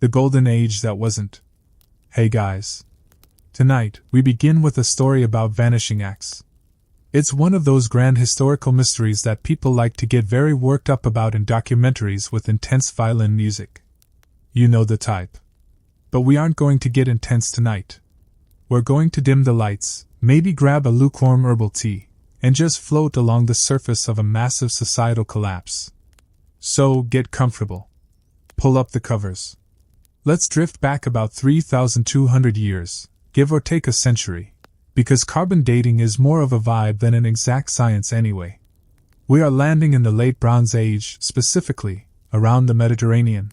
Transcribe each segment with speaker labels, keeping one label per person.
Speaker 1: The golden age that wasn't. Hey guys. Tonight, we begin with a story about vanishing acts. It's one of those grand historical mysteries that people like to get very worked up about in documentaries with intense violin music. You know the type. But we aren't going to get intense tonight. We're going to dim the lights, maybe grab a lukewarm herbal tea, and just float along the surface of a massive societal collapse. So, get comfortable. Pull up the covers. Let's drift back about 3,200 years, give or take a century, because carbon dating is more of a vibe than an exact science anyway. We are landing in the late Bronze Age, specifically, around the Mediterranean.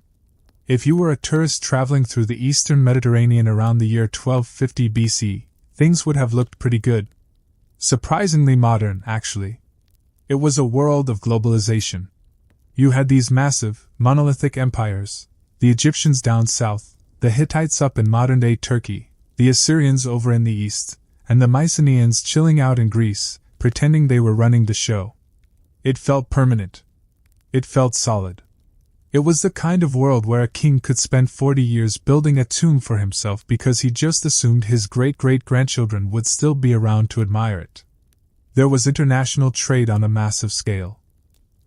Speaker 1: If you were a tourist traveling through the eastern Mediterranean around the year 1250 BC, things would have looked pretty good. Surprisingly modern, actually. It was a world of globalization. You had these massive, monolithic empires, the Egyptians down south, the Hittites up in modern-day Turkey, the Assyrians over in the east, and the Mycenaeans chilling out in Greece, pretending they were running the show. It felt permanent. It felt solid. It was the kind of world where a king could spend 40 years building a tomb for himself because he just assumed his great-great-grandchildren would still be around to admire it. There was international trade on a massive scale.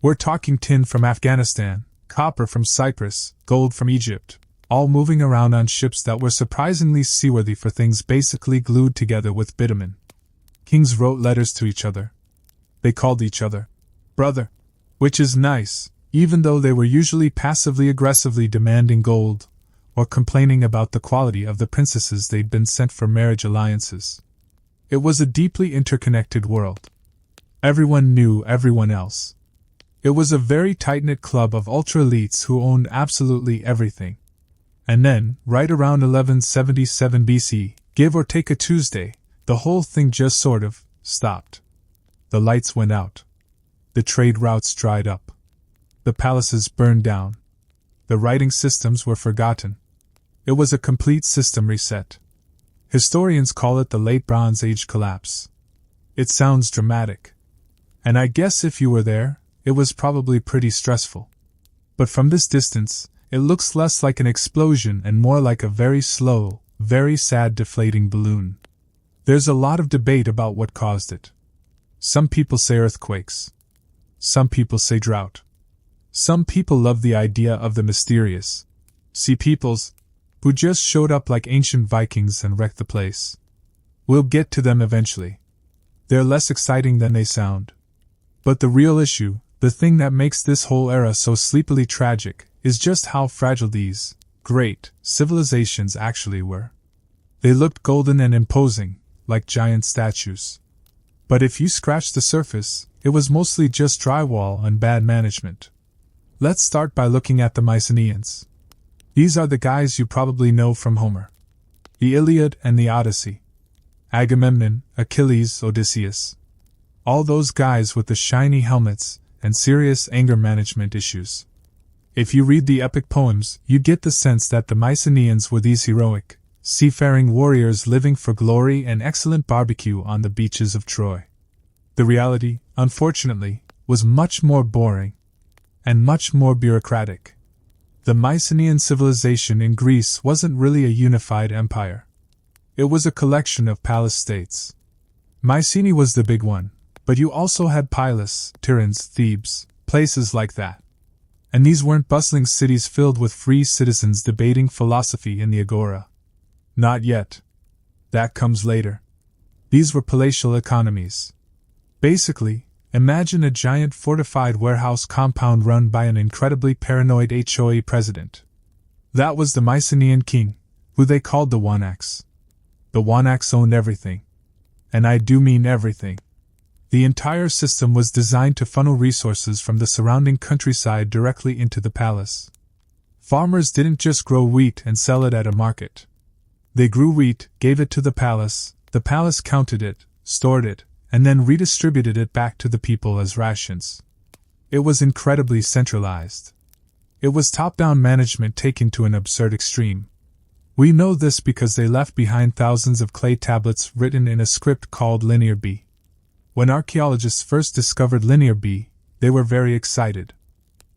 Speaker 1: We're talking tin from Afghanistan, copper from Cyprus, gold from Egypt, all moving around on ships that were surprisingly seaworthy for things basically glued together with bitumen. Kings wrote letters to each other. They called each other brother, which is nice, even though they were usually passively-aggressively demanding gold, or complaining about the quality of the princesses they'd been sent for marriage alliances. It was a deeply interconnected world. Everyone knew everyone else. It was a very tight-knit club of ultra-elites who owned absolutely everything. And then, right around 1177 BC, give or take a Tuesday, the whole thing just sort of stopped. The lights went out. The trade routes dried up. The palaces burned down. The writing systems were forgotten. It was a complete system reset. Historians call it the Late Bronze Age collapse. It sounds dramatic. And I guess if you were there, it was probably pretty stressful. But from this distance, it looks less like an explosion and more like a very slow, very sad deflating balloon. There's a lot of debate about what caused it. Some people say earthquakes. Some people say drought. Some people love the idea of the mysterious sea peoples who just showed up like ancient Vikings and wrecked the place. We'll get to them eventually. They're less exciting than they sound. But the real issue, the thing that makes this whole era so sleepily tragic, is just how fragile these great civilizations actually were. They looked golden and imposing, like giant statues. But if you scratch the surface, it was mostly just drywall and bad management. Let's start by looking at the Mycenaeans. These are the guys you probably know from Homer. The Iliad and the Odyssey. Agamemnon, Achilles, Odysseus. All those guys with the shiny helmets and serious anger management issues. If you read the epic poems, you get the sense that the Mycenaeans were these heroic, seafaring warriors living for glory and excellent barbecue on the beaches of Troy. The reality, unfortunately, was much more boring and much more bureaucratic. The Mycenaean civilization in Greece wasn't really a unified empire. It was a collection of palace states. Mycenae was the big one, but you also had Pylos, Tiryns, Thebes, places like that. And these weren't bustling cities filled with free citizens debating philosophy in the agora. Not yet. That comes later. These were palatial economies. Basically, imagine a giant fortified warehouse compound run by an incredibly paranoid HOA president. That was the Mycenaean king, who they called the Wanax. The Wanax owned everything. And I do mean everything. The entire system was designed to funnel resources from the surrounding countryside directly into the palace. Farmers didn't just grow wheat and sell it at a market. They grew wheat, gave it to the palace counted it, stored it, and then redistributed it back to the people as rations. It was incredibly centralized. It was top-down management taken to an absurd extreme. We know this because they left behind thousands of clay tablets written in a script called Linear B. When archaeologists first discovered Linear B, they were very excited.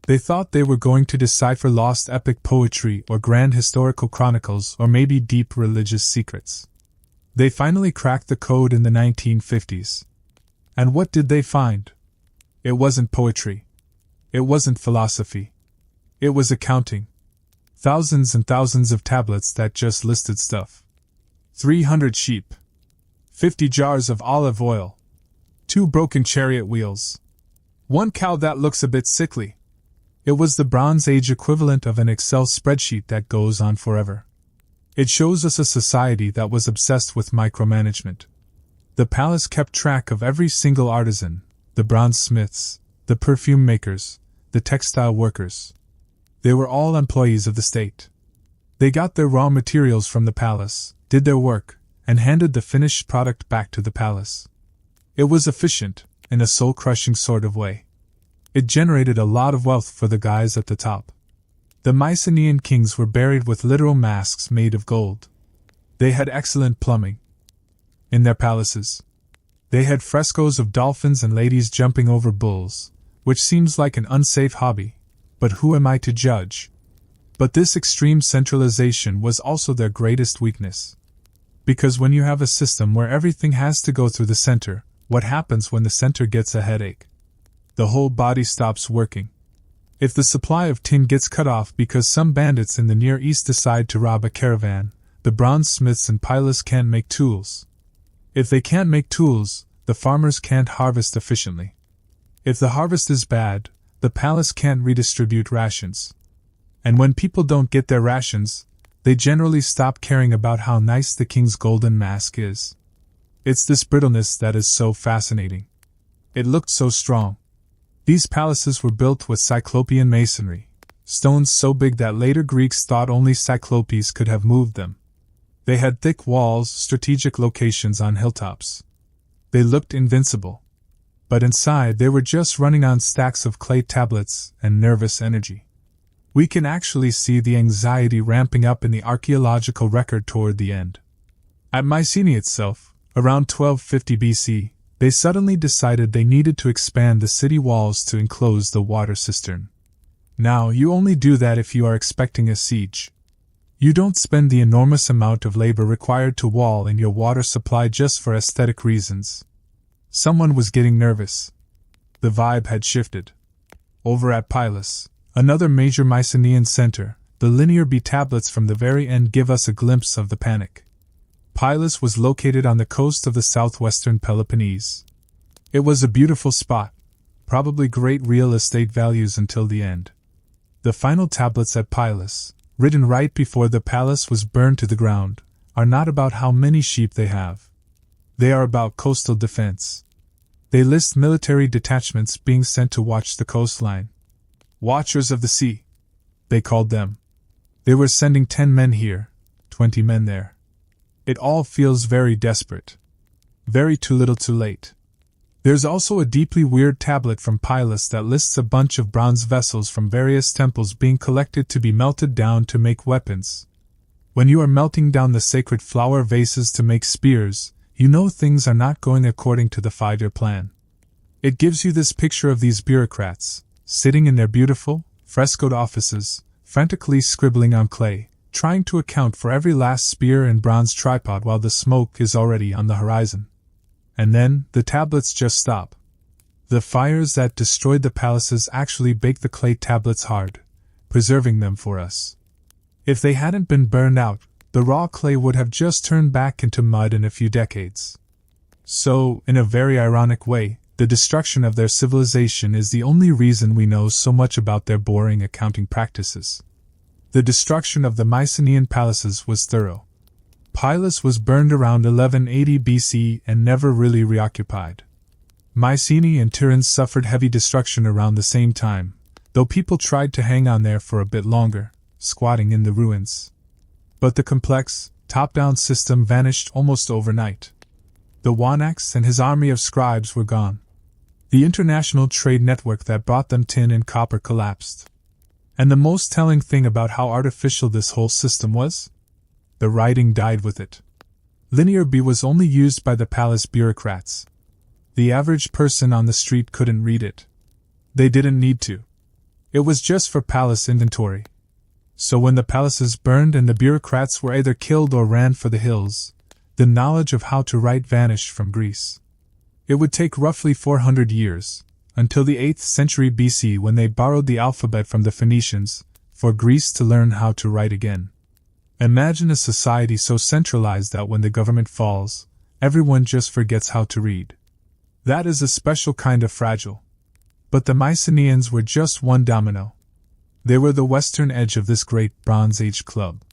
Speaker 1: They thought they were going to decipher lost epic poetry or grand historical chronicles or maybe deep religious secrets. They finally cracked the code in the 1950s. And what did they find? It wasn't poetry. It wasn't philosophy. It was accounting. Thousands and thousands of tablets that just listed stuff. 300 sheep. 50 jars of olive oil. 2 broken chariot wheels. 1 cow that looks a bit sickly. It was the Bronze Age equivalent of an Excel spreadsheet that goes on forever. It shows us a society that was obsessed with micromanagement. The palace kept track of every single artisan, the bronze smiths, the perfume makers, the textile workers. They were all employees of the state. They got their raw materials from the palace, did their work, and handed the finished product back to the palace. It was efficient, in a soul-crushing sort of way. It generated a lot of wealth for the guys at the top. The Mycenaean kings were buried with literal masks made of gold. They had excellent plumbing. In their palaces, they had frescoes of dolphins and ladies jumping over bulls, which seems like an unsafe hobby, but who am I to judge? But this extreme centralization was also their greatest weakness. Because when you have a system where everything has to go through the center, what happens when the center gets a headache? The whole body stops working. If the supply of tin gets cut off because some bandits in the Near East decide to rob a caravan, the bronze smiths and pilots can't make tools. If they can't make tools, the farmers can't harvest efficiently. If the harvest is bad, the palace can't redistribute rations. And when people don't get their rations, they generally stop caring about how nice the king's golden mask is. It's this brittleness that is so fascinating. It looked so strong. These palaces were built with cyclopean masonry, stones so big that later Greeks thought only Cyclopes could have moved them. They had thick walls, strategic locations on hilltops. They looked invincible. But inside they were just running on stacks of clay tablets and nervous energy. We can actually see the anxiety ramping up in the archaeological record toward the end. At Mycenae itself, around 1250 BC, they suddenly decided they needed to expand the city walls to enclose the water cistern. Now, you only do that if you are expecting a siege. You don't spend the enormous amount of labor required to wall in your water supply just for aesthetic reasons. Someone was getting nervous. The vibe had shifted. Over at Pylos, another major Mycenaean center, the linear B tablets from the very end give us a glimpse of the panic. Pylos was located on the coast of the southwestern Peloponnese. It was a beautiful spot, probably great real estate values until the end. The final tablets at Pylos, written right before the palace was burned to the ground, are not about how many sheep they have. They are about coastal defense. They list military detachments being sent to watch the coastline. Watchers of the sea, they called them. They were sending 10 men here, 20 men there. It all feels very desperate. Very too little too late. There's also a deeply weird tablet from Pylos that lists a bunch of bronze vessels from various temples being collected to be melted down to make weapons. When you are melting down the sacred flower vases to make spears, you know things are not going according to the 5-year plan. It gives you this picture of these bureaucrats, sitting in their beautiful, frescoed offices, frantically scribbling on clay, trying to account for every last spear and bronze tripod while the smoke is already on the horizon. And then, the tablets just stop. The fires that destroyed the palaces actually baked the clay tablets hard, preserving them for us. If they hadn't been burned out, the raw clay would have just turned back into mud in a few decades. So, in a very ironic way, the destruction of their civilization is the only reason we know so much about their boring accounting practices. The destruction of the Mycenaean palaces was thorough. Pylos was burned around 1180 BC and never really reoccupied. Mycenae and Tiryns suffered heavy destruction around the same time, though people tried to hang on there for a bit longer, squatting in the ruins. But the complex, top-down system vanished almost overnight. The Wanax and his army of scribes were gone. The international trade network that brought them tin and copper collapsed. And the most telling thing about how artificial this whole system was? The writing died with it. Linear B was only used by the palace bureaucrats. The average person on the street couldn't read it. They didn't need to. It was just for palace inventory. So when the palaces burned and the bureaucrats were either killed or ran for the hills, the knowledge of how to write vanished from Greece. It would take roughly 400 years, until the 8th century BC when they borrowed the alphabet from the Phoenicians, for Greece to learn how to write again. Imagine a society so centralized that when the government falls, everyone just forgets how to read. That is a special kind of fragile. But the Mycenaeans were just one domino. They were the western edge of this great Bronze Age club.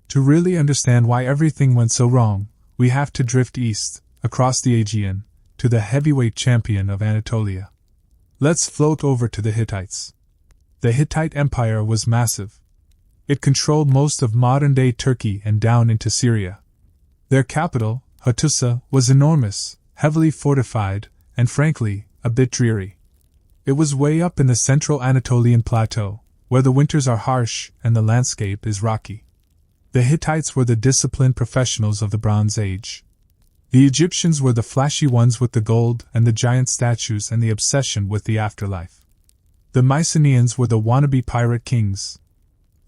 Speaker 1: To really understand why everything went so wrong, we have to drift east, across the Aegean, to the heavyweight champion of Anatolia. Let's float over to the Hittites. The Hittite Empire was massive. It controlled most of modern-day Turkey and down into Syria. Their capital, Hattusa, was enormous, heavily fortified, and frankly, a bit dreary. It was way up in the central Anatolian plateau, where the winters are harsh and the landscape is rocky. The Hittites were the disciplined professionals of the Bronze Age. The Egyptians were the flashy ones with the gold and the giant statues and the obsession with the afterlife. The Mycenaeans were the wannabe pirate kings.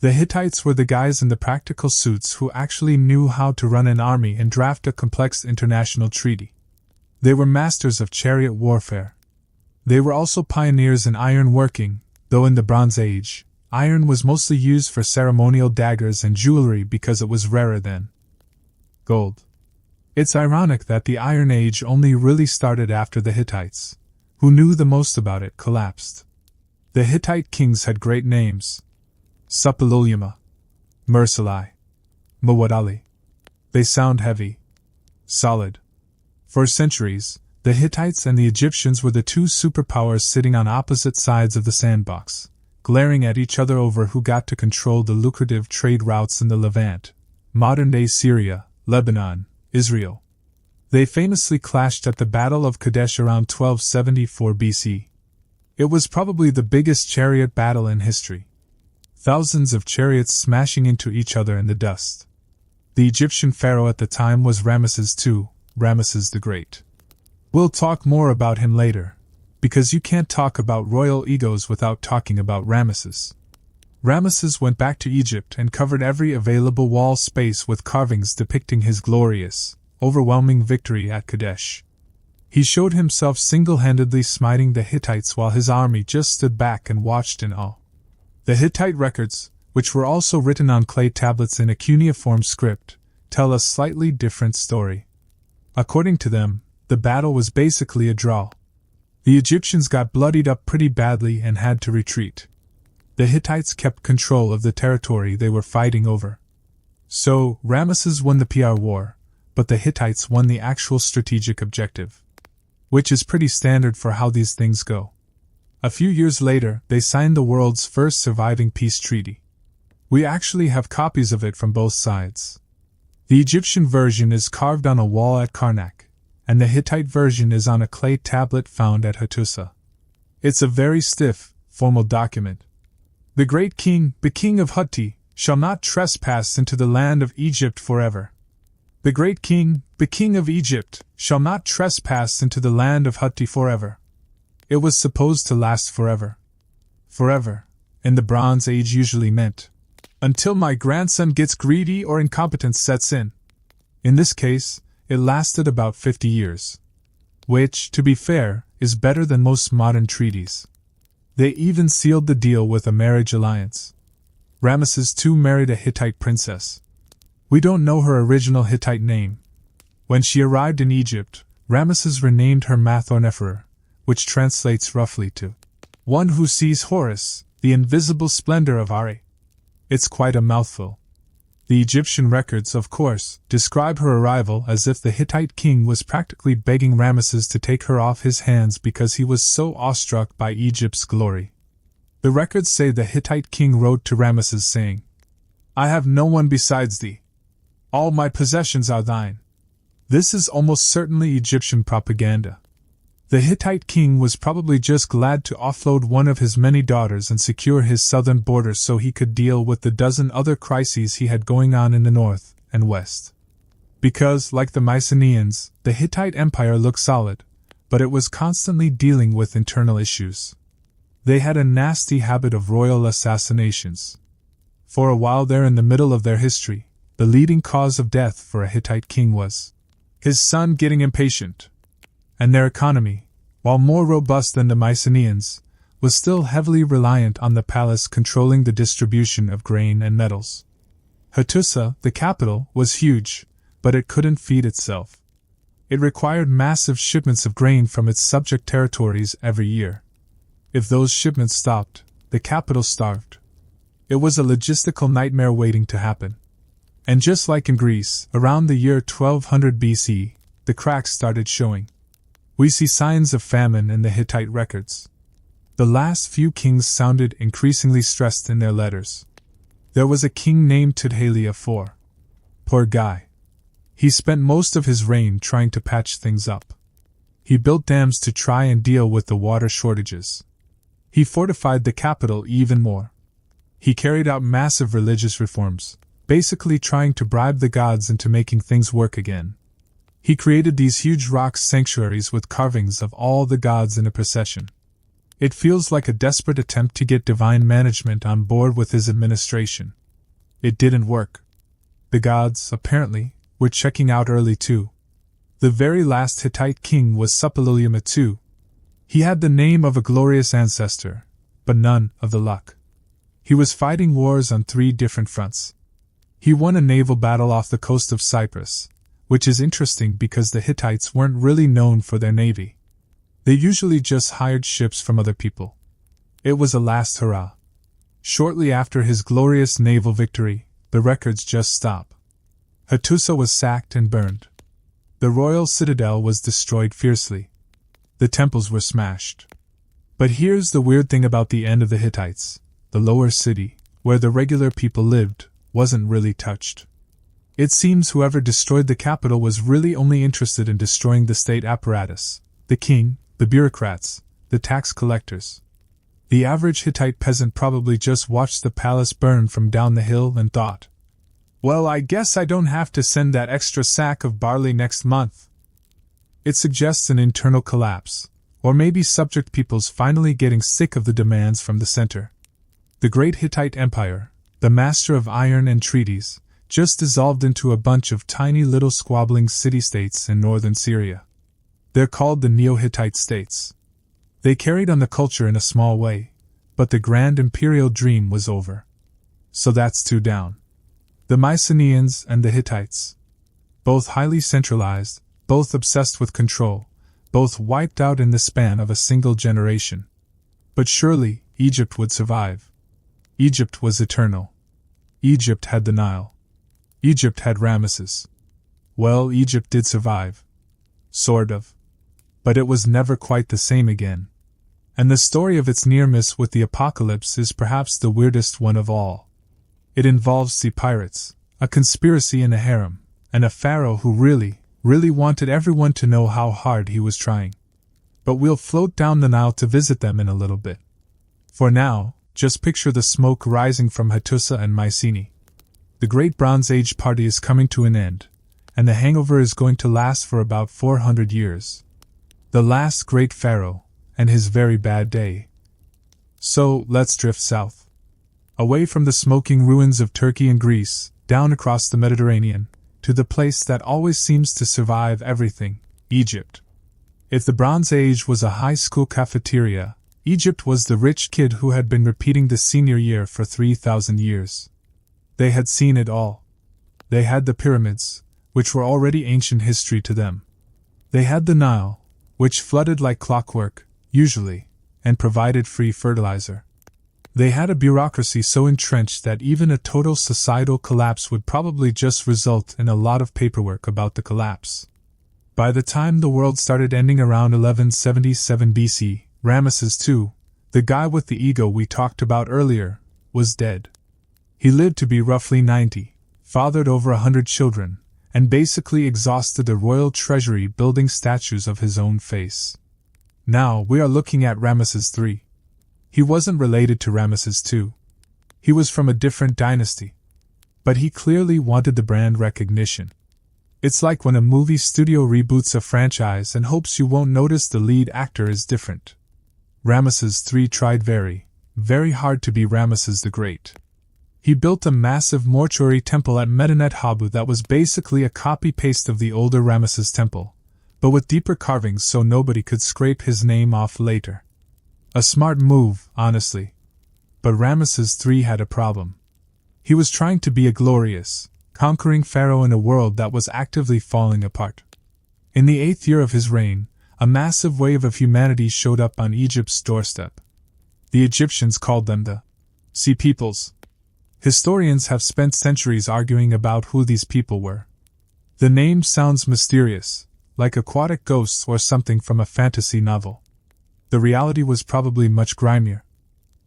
Speaker 1: The Hittites were the guys in the practical suits who actually knew how to run an army and draft a complex international treaty. They were masters of chariot warfare. They were also pioneers in iron working, though in the Bronze Age, iron was mostly used for ceremonial daggers and jewelry because it was rarer than gold. It's ironic that the Iron Age only really started after the Hittites, who knew the most about it, collapsed. The Hittite kings had great names: Suppiluliuma, Versailles, Muwaddali. They sound heavy, solid. For centuries, the Hittites and the Egyptians were the two superpowers sitting on opposite sides of the sandbox, glaring at each other over who got to control the lucrative trade routes in the Levant, modern-day Syria, Lebanon, Israel. They famously clashed at the Battle of Kadesh around 1274 BC. It was probably the biggest chariot battle in history. Thousands of chariots smashing into each other in the dust. The Egyptian pharaoh at the time was Ramesses II, Ramesses the Great. We'll talk more about him later, because you can't talk about royal egos without talking about Ramesses. Ramesses went back to Egypt and covered every available wall space with carvings depicting his glorious, overwhelming victory at Kadesh. He showed himself single-handedly smiting the Hittites while his army just stood back and watched in awe. The Hittite records, which were also written on clay tablets in a cuneiform script, tell a slightly different story. According to them, the battle was basically a draw. The Egyptians got bloodied up pretty badly and had to retreat. The Hittites kept control of the territory they were fighting over. So, Ramesses won the PR war, but the Hittites won the actual strategic objective. Which is pretty standard for how these things go. A few years later, they signed the world's first surviving peace treaty. We actually have copies of it from both sides. The Egyptian version is carved on a wall at Karnak, and the Hittite version is on a clay tablet found at Hattusa. It's a very stiff, formal document. The great king, the king of Hutti, shall not trespass into the land of Egypt forever. The great king, the king of Egypt, shall not trespass into the land of Hutti forever. It was supposed to last forever. Forever, in the Bronze Age usually meant, until my grandson gets greedy or incompetence sets in. In this case, it lasted about 50 years. Which, to be fair, is better than most modern treaties. They even sealed the deal with a marriage alliance. Ramesses II married a Hittite princess. We don't know her original Hittite name. When she arrived in Egypt, Ramesses renamed her Mathorneferer, which translates roughly to one who sees Horus, the invisible splendor of Ari. It's quite a mouthful. The Egyptian records, of course, describe her arrival as if the Hittite king was practically begging Ramesses to take her off his hands because he was so awestruck by Egypt's glory. The records say the Hittite king wrote to Ramesses saying, "I have no one besides thee. All my possessions are thine." This is almost certainly Egyptian propaganda. The Hittite king was probably just glad to offload one of his many daughters and secure his southern border so he could deal with the dozen other crises he had going on in the north and west. Because, like the Mycenaeans, the Hittite Empire looked solid, but it was constantly dealing with internal issues. They had a nasty habit of royal assassinations. For a while there, in the middle of their history, the leading cause of death for a Hittite king was his son getting impatient. And their economy, while more robust than the Mycenaeans, was still heavily reliant on the palace controlling the distribution of grain and metals. Hattusa, the capital, was huge, but it couldn't feed itself. It required massive shipments of grain from its subject territories every year. If those shipments stopped, the capital starved. It was a logistical nightmare waiting to happen. And just like in Greece, around the year 1200 BC, the cracks started showing. We see signs of famine in the Hittite records. The last few kings sounded increasingly stressed in their letters. There was a king named Tudhalia IV. Poor guy. He spent most of his reign trying to patch things up. He built dams to try and deal with the water shortages. He fortified the capital even more. He carried out massive religious reforms, basically trying to bribe the gods into making things work again. He created these huge rock sanctuaries with carvings of all the gods in a procession. It feels like a desperate attempt to get divine management on board with his administration. It didn't work. The gods, apparently, were checking out early too. The very last Hittite king was Suppiluliuma II. He had the name of a glorious ancestor, but none of the luck. He was fighting wars on 3 different fronts. He won a naval battle off the coast of Cyprus, which is interesting because the Hittites weren't really known for their navy. They usually just hired ships from other people. It was a last hurrah. Shortly after his glorious naval victory, the records just stop. Hattusa was sacked and burned. The royal citadel was destroyed fiercely. The temples were smashed. But here's the weird thing about the end of the Hittites. The lower city, where the regular people lived, wasn't really touched. It seems whoever destroyed the capital was really only interested in destroying the state apparatus, the king, the bureaucrats, the tax collectors. The average Hittite peasant probably just watched the palace burn from down the hill and thought, "Well, I guess I don't have to send that extra sack of barley next month." It suggests an internal collapse, or maybe subject peoples finally getting sick of the demands from the center. The great Hittite Empire, the master of iron and treaties, just dissolved into a bunch of tiny little squabbling city-states in northern Syria. They're called the Neo-Hittite states. They carried on the culture in a small way, but the grand imperial dream was over. So that's 2 down. The Mycenaeans and the Hittites. Both highly centralized, both obsessed with control, both wiped out in the span of a single generation. But surely, Egypt would survive. Egypt was eternal. Egypt had the Nile. Egypt had Ramesses. Well, Egypt did survive. Sort of. But it was never quite the same again. And the story of its near miss with the apocalypse is perhaps the weirdest one of all. It involves sea pirates, a conspiracy in a harem, and a pharaoh who really wanted everyone to know how hard he was trying. But we'll float down the Nile to visit them in a little bit. For now, just picture the smoke rising from Hattusa and Mycenae. The Great Bronze Age party is coming to an end, and the hangover is going to last for about 400 years. The last great pharaoh, and his very bad day. So, let's drift south. Away from the smoking ruins of Turkey and Greece, down across the Mediterranean, to the place that always seems to survive everything, Egypt. If the Bronze Age was a high school cafeteria, Egypt was the rich kid who had been repeating the senior year for 3,000 years. They had seen it all. They had the pyramids, which were already ancient history to them. They had the Nile, which flooded like clockwork, usually, and provided free fertilizer. They had a bureaucracy so entrenched that even a total societal collapse would probably just result in a lot of paperwork about the collapse. By the time the world started ending around 1177 BC, Ramesses II, the guy with the ego we talked about earlier, was dead. He lived to be roughly 90, fathered over 100 children, and basically exhausted the royal treasury building statues of his own face. Now we are looking at Ramesses III. He wasn't related to Ramesses II. He was from a different dynasty. But he clearly wanted the brand recognition. It's like when a movie studio reboots a franchise and hopes you won't notice the lead actor is different. Ramesses III tried very, very hard to be Ramesses the Great. He built a massive mortuary temple at Medinet Habu that was basically a copy-paste of the older Ramesses temple, but with deeper carvings so nobody could scrape his name off later. A smart move, honestly. But Ramesses III had a problem. He was trying to be a glorious, conquering pharaoh in a world that was actively falling apart. In the 8th year of his reign, a massive wave of humanity showed up on Egypt's doorstep. The Egyptians called them the Sea Peoples. Historians have spent centuries arguing about who these people were. The name sounds mysterious, like aquatic ghosts or something from a fantasy novel. The reality was probably much grimier.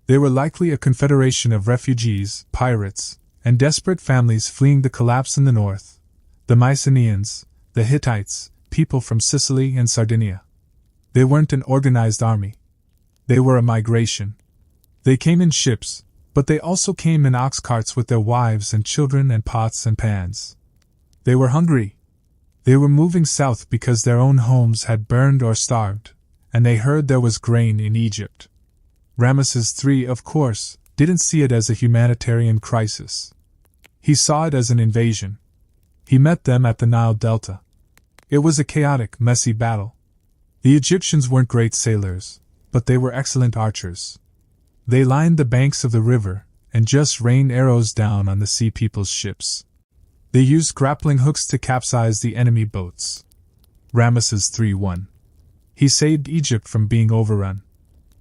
Speaker 1: They were likely a confederation of refugees, pirates, and desperate families fleeing the collapse in the north. The Mycenaeans, the Hittites, people from Sicily and Sardinia. They weren't an organized army. They were a migration. They came in ships, but they also came in ox carts with their wives and children and pots and pans. They were hungry. They were moving south because their own homes had burned or starved, and they heard there was grain in Egypt. Ramesses III, of course, didn't see it as a humanitarian crisis. He saw it as an invasion. He met them at the Nile Delta. It was a chaotic, messy battle. The Egyptians weren't great sailors, but they were excellent archers. They lined the banks of the river and just rained arrows down on the Sea People's ships. They used grappling hooks to capsize the enemy boats. Ramesses III won. He saved Egypt from being overrun.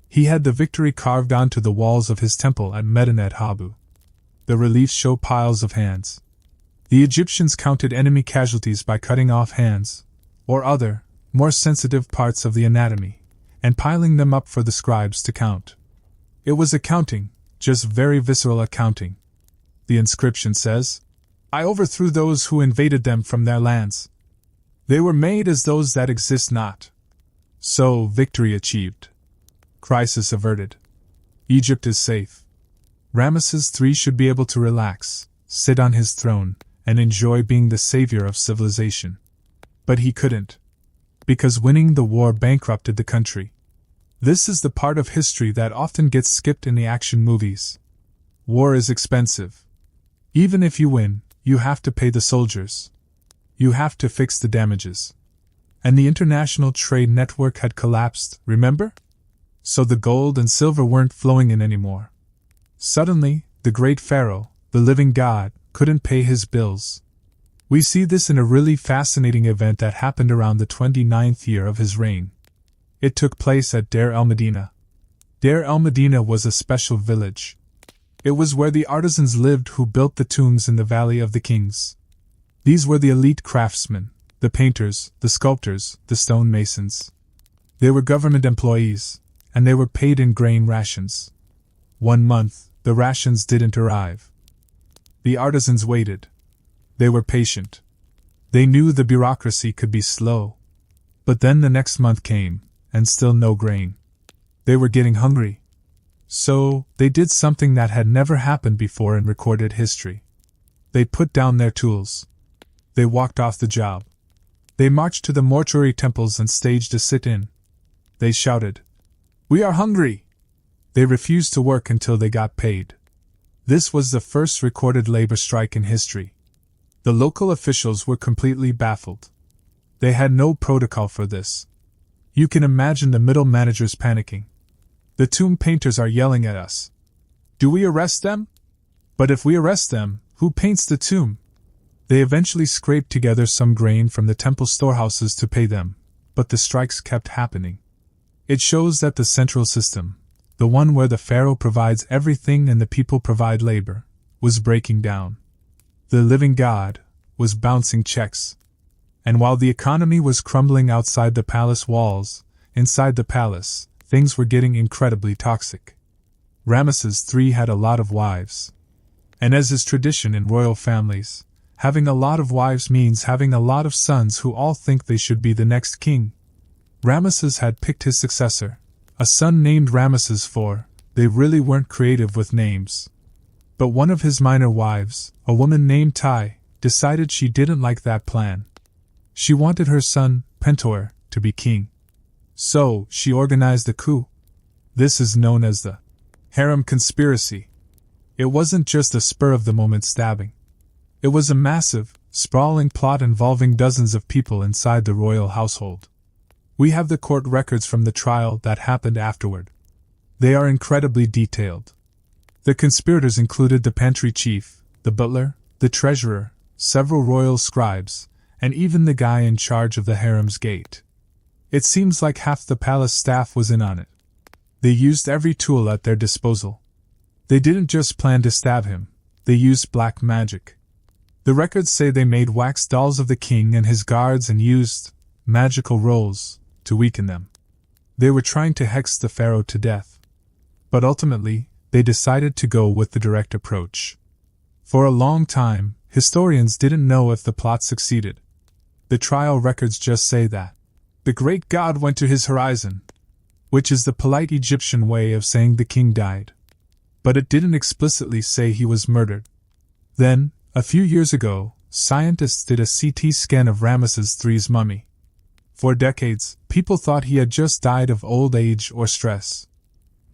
Speaker 1: He had the victory carved onto the walls of his temple at Medinet Habu. The reliefs show piles of hands. The Egyptians counted enemy casualties by cutting off hands, or other, more sensitive parts of the anatomy, and piling them up for the scribes to count. It was accounting, just very visceral accounting. The inscription says, "I overthrew those who invaded them from their lands. They were made as those that exist not." So, victory achieved. Crisis averted. Egypt is safe. Ramesses III should be able to relax, sit on his throne, and enjoy being the savior of civilization. But he couldn't. Because winning the war bankrupted the country. This is the part of history that often gets skipped in the action movies. War is expensive. Even if you win, you have to pay the soldiers. You have to fix the damages. And the international trade network had collapsed, remember? So the gold and silver weren't flowing in anymore. Suddenly, the great pharaoh, the living god, couldn't pay his bills. We see this in a really fascinating event that happened around the 29th year of his reign. It took place at Deir el-Medina. Deir el-Medina was a special village. It was where the artisans lived who built the tombs in the Valley of the Kings. These were the elite craftsmen, the painters, the sculptors, the stonemasons. They were government employees, and they were paid in grain rations. 1 month, the rations didn't arrive. The artisans waited. They were patient. They knew the bureaucracy could be slow. But then the next month came, and still no grain. They were getting hungry. So, they did something that had never happened before in recorded history. They put down their tools. They walked off the job. They marched to the mortuary temples and staged a sit-in. They shouted, "We are hungry!" They refused to work until they got paid. This was the first recorded labor strike in history. The local officials were completely baffled. They had no protocol for this. You can imagine the middle managers panicking. The tomb painters are yelling at us. Do we arrest them? But if we arrest them, who paints the tomb? They eventually scraped together some grain from the temple storehouses to pay them, but the strikes kept happening. It shows that the central system, the one where the pharaoh provides everything and the people provide labor, was breaking down. The living god was bouncing checks. And while the economy was crumbling outside the palace walls, inside the palace, things were getting incredibly toxic. Ramesses III had a lot of wives. And as is tradition in royal families, having a lot of wives means having a lot of sons who all think they should be the next king. Ramesses had picked his successor, a son named Ramesses IV. They really weren't creative with names. But one of his minor wives, a woman named Tai, decided she didn't like that plan. She wanted her son, Pentuer, to be king. So, she organized a coup. This is known as the harem conspiracy. It wasn't just a spur-of-the-moment stabbing. It was a massive, sprawling plot involving dozens of people inside the royal household. We have the court records from the trial that happened afterward. They are incredibly detailed. The conspirators included the pantry chief, the butler, the treasurer, several royal scribes, and even the guy in charge of the harem's gate. It seems like half the palace staff was in on it. They used every tool at their disposal. They didn't just plan to stab him, they used black magic. The records say they made wax dolls of the king and his guards and used magical rolls to weaken them. They were trying to hex the pharaoh to death. But ultimately, they decided to go with the direct approach. For a long time, historians didn't know if the plot succeeded. The trial records just say that the great god went to his horizon, which is the polite Egyptian way of saying the king died. But it didn't explicitly say he was murdered. Then, a few years ago, scientists did a CT scan of Ramesses III's mummy. For decades, people thought he had just died of old age or stress.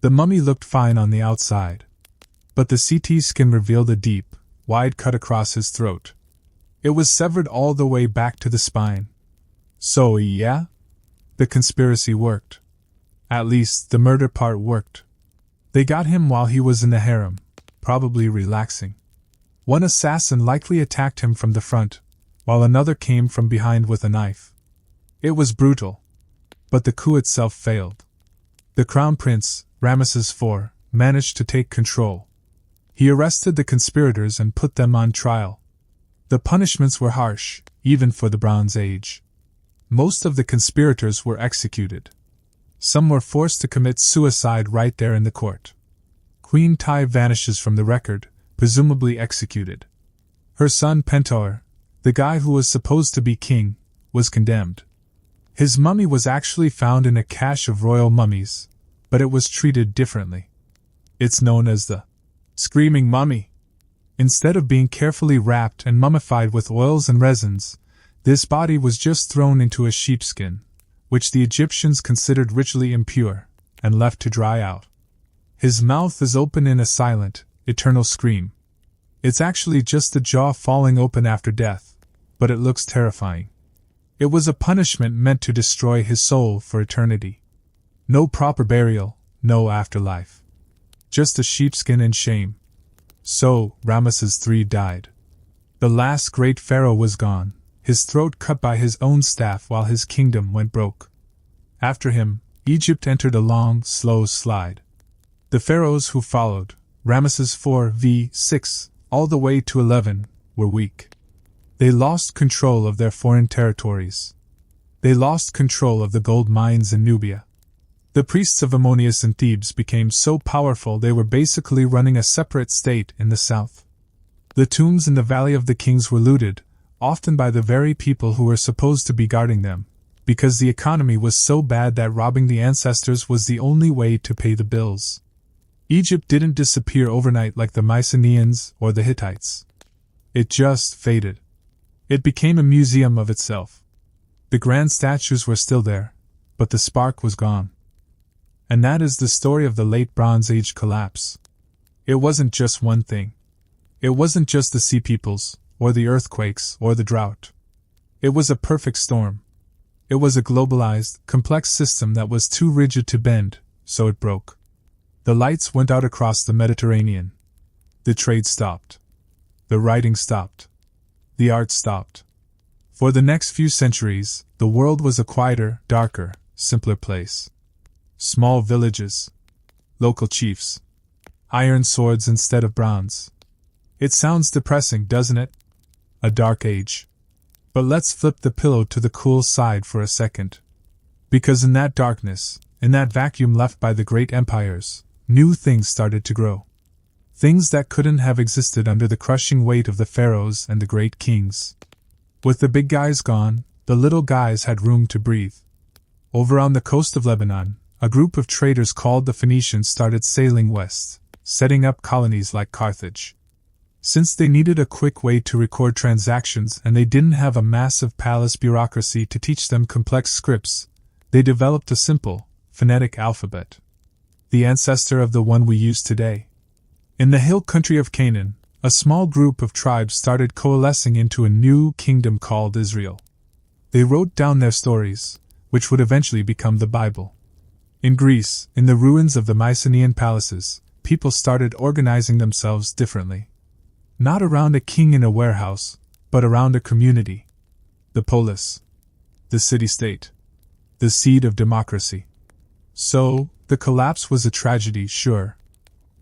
Speaker 1: The mummy looked fine on the outside. But the CT scan revealed a deep, wide cut across his throat. It was severed all the way back to the spine. So yeah? The conspiracy worked. At least, the murder part worked. They got him while he was in the harem, probably relaxing. One assassin likely attacked him from the front, while another came from behind with a knife. It was brutal. But the coup itself failed. The crown prince, Ramesses IV, managed to take control. He arrested the conspirators and put them on trial. The punishments were harsh, even for the Bronze Age. Most of the conspirators were executed. Some were forced to commit suicide right there in the court. Queen Tai vanishes from the record, presumably executed. Her son Pentuer, the guy who was supposed to be king, was condemned. His mummy was actually found in a cache of royal mummies, but it was treated differently. It's known as the screaming mummy. Instead of being carefully wrapped and mummified with oils and resins, this body was just thrown into a sheepskin, which the Egyptians considered ritually impure, and left to dry out. His mouth is open in a silent, eternal scream. It's actually just the jaw falling open after death, but it looks terrifying. It was a punishment meant to destroy his soul for eternity. No proper burial, no afterlife. Just a sheepskin and shame. So, Ramesses III died. The last great pharaoh was gone, his throat cut by his own staff while his kingdom went broke. After him, Egypt entered a long, slow slide. The pharaohs who followed, Ramesses IV v. 6, all the way to 11, were weak. They lost control of their foreign territories. They lost control of the gold mines in Nubia. The priests of Ammonius and Thebes became so powerful they were basically running a separate state in the south. The tombs in the Valley of the Kings were looted, often by the very people who were supposed to be guarding them, because the economy was so bad that robbing the ancestors was the only way to pay the bills. Egypt didn't disappear overnight like the Mycenaeans or the Hittites. It just faded. It became a museum of itself. The grand statues were still there, but the spark was gone. And that is the story of the late Bronze Age collapse. It wasn't just one thing. It wasn't just the sea peoples, or the earthquakes, or the drought. It was a perfect storm. It was a globalized, complex system that was too rigid to bend, so it broke. The lights went out across the Mediterranean. The trade stopped. The writing stopped. The art stopped. For the next few centuries, the world was a quieter, darker, simpler place. Small villages. Local chiefs. Iron swords instead of bronze. It sounds depressing, doesn't it? A dark age. But let's flip the pillow to the cool side for a second. Because in that darkness, in that vacuum left by the great empires, new things started to grow. Things that couldn't have existed under the crushing weight of the pharaohs and the great kings. With the big guys gone, the little guys had room to breathe. Over on the coast of Lebanon, a group of traders called the Phoenicians started sailing west, setting up colonies like Carthage. Since they needed a quick way to record transactions and they didn't have a massive palace bureaucracy to teach them complex scripts, they developed a simple, phonetic alphabet. the ancestor of the one we use today. In the hill country of Canaan, a small group of tribes started coalescing into a new kingdom called Israel. They wrote down their stories, which would eventually become the Bible. In Greece, in the ruins of the Mycenaean palaces, people started organizing themselves differently. Not around a king in a warehouse, but around a community. The polis. The city-state. The seed of democracy. So, the collapse was a tragedy, sure.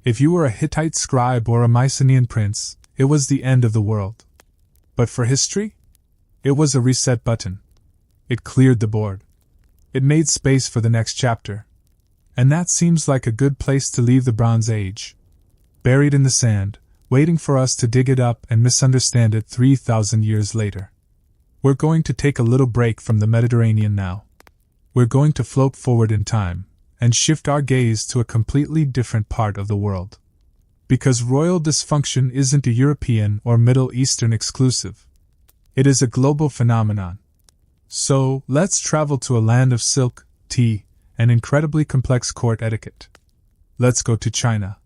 Speaker 1: If you were a Hittite scribe or a Mycenaean prince, it was the end of the world. But for history? It was a reset button. It cleared the board. It made space for the next chapter. And that seems like a good place to leave the Bronze Age. Buried in the sand, waiting for us to dig it up and misunderstand it 3,000 years later. We're going to take a little break from the Mediterranean now. We're going to float forward in time and shift our gaze to a completely different part of the world. Because royal dysfunction isn't a European or Middle Eastern exclusive. It is a global phenomenon. So, let's travel to a land of silk, tea, and incredibly complex court etiquette. Let's go to China.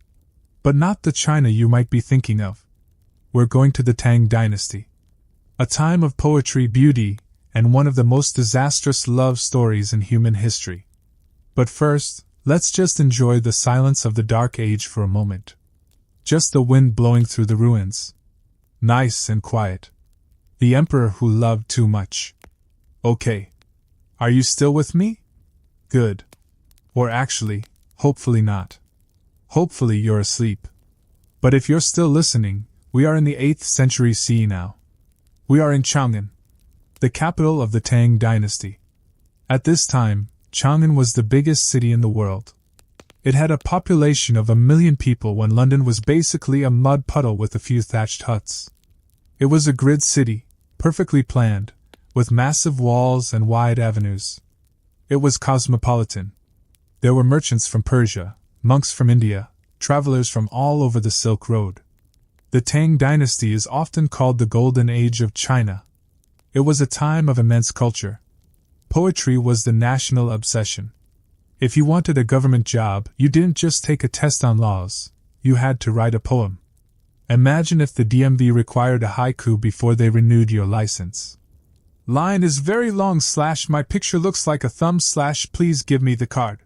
Speaker 1: But not the China you might be thinking of. We're going to the Tang Dynasty. A time of poetry, beauty, and one of the most disastrous love stories in human history. But first, let's just enjoy the silence of the Dark Age for a moment. Just the wind blowing through the ruins. Nice and quiet. The emperor who loved too much. Okay. Are you still with me? Good. Or actually, hopefully not. Hopefully you're asleep. But if you're still listening, we are in the 8th century CE now. We are in Chang'an, the capital of the Tang Dynasty. At this time, Chang'an was the biggest city in the world. It had a population of 1 million people when London was basically a mud puddle with a few thatched huts. It was a grid city, perfectly planned, with massive walls and wide avenues. It was cosmopolitan. There were merchants from Persia, monks from India, travelers from all over the Silk Road. The Tang Dynasty is often called the Golden Age of China. It was a time of immense culture. Poetry was the national obsession. If you wanted a government job, you didn't just take a test on laws, you had to write a poem. Imagine if the DMV required a haiku before they renewed your license. Line is very long / my picture looks like a thumb / please give me the card.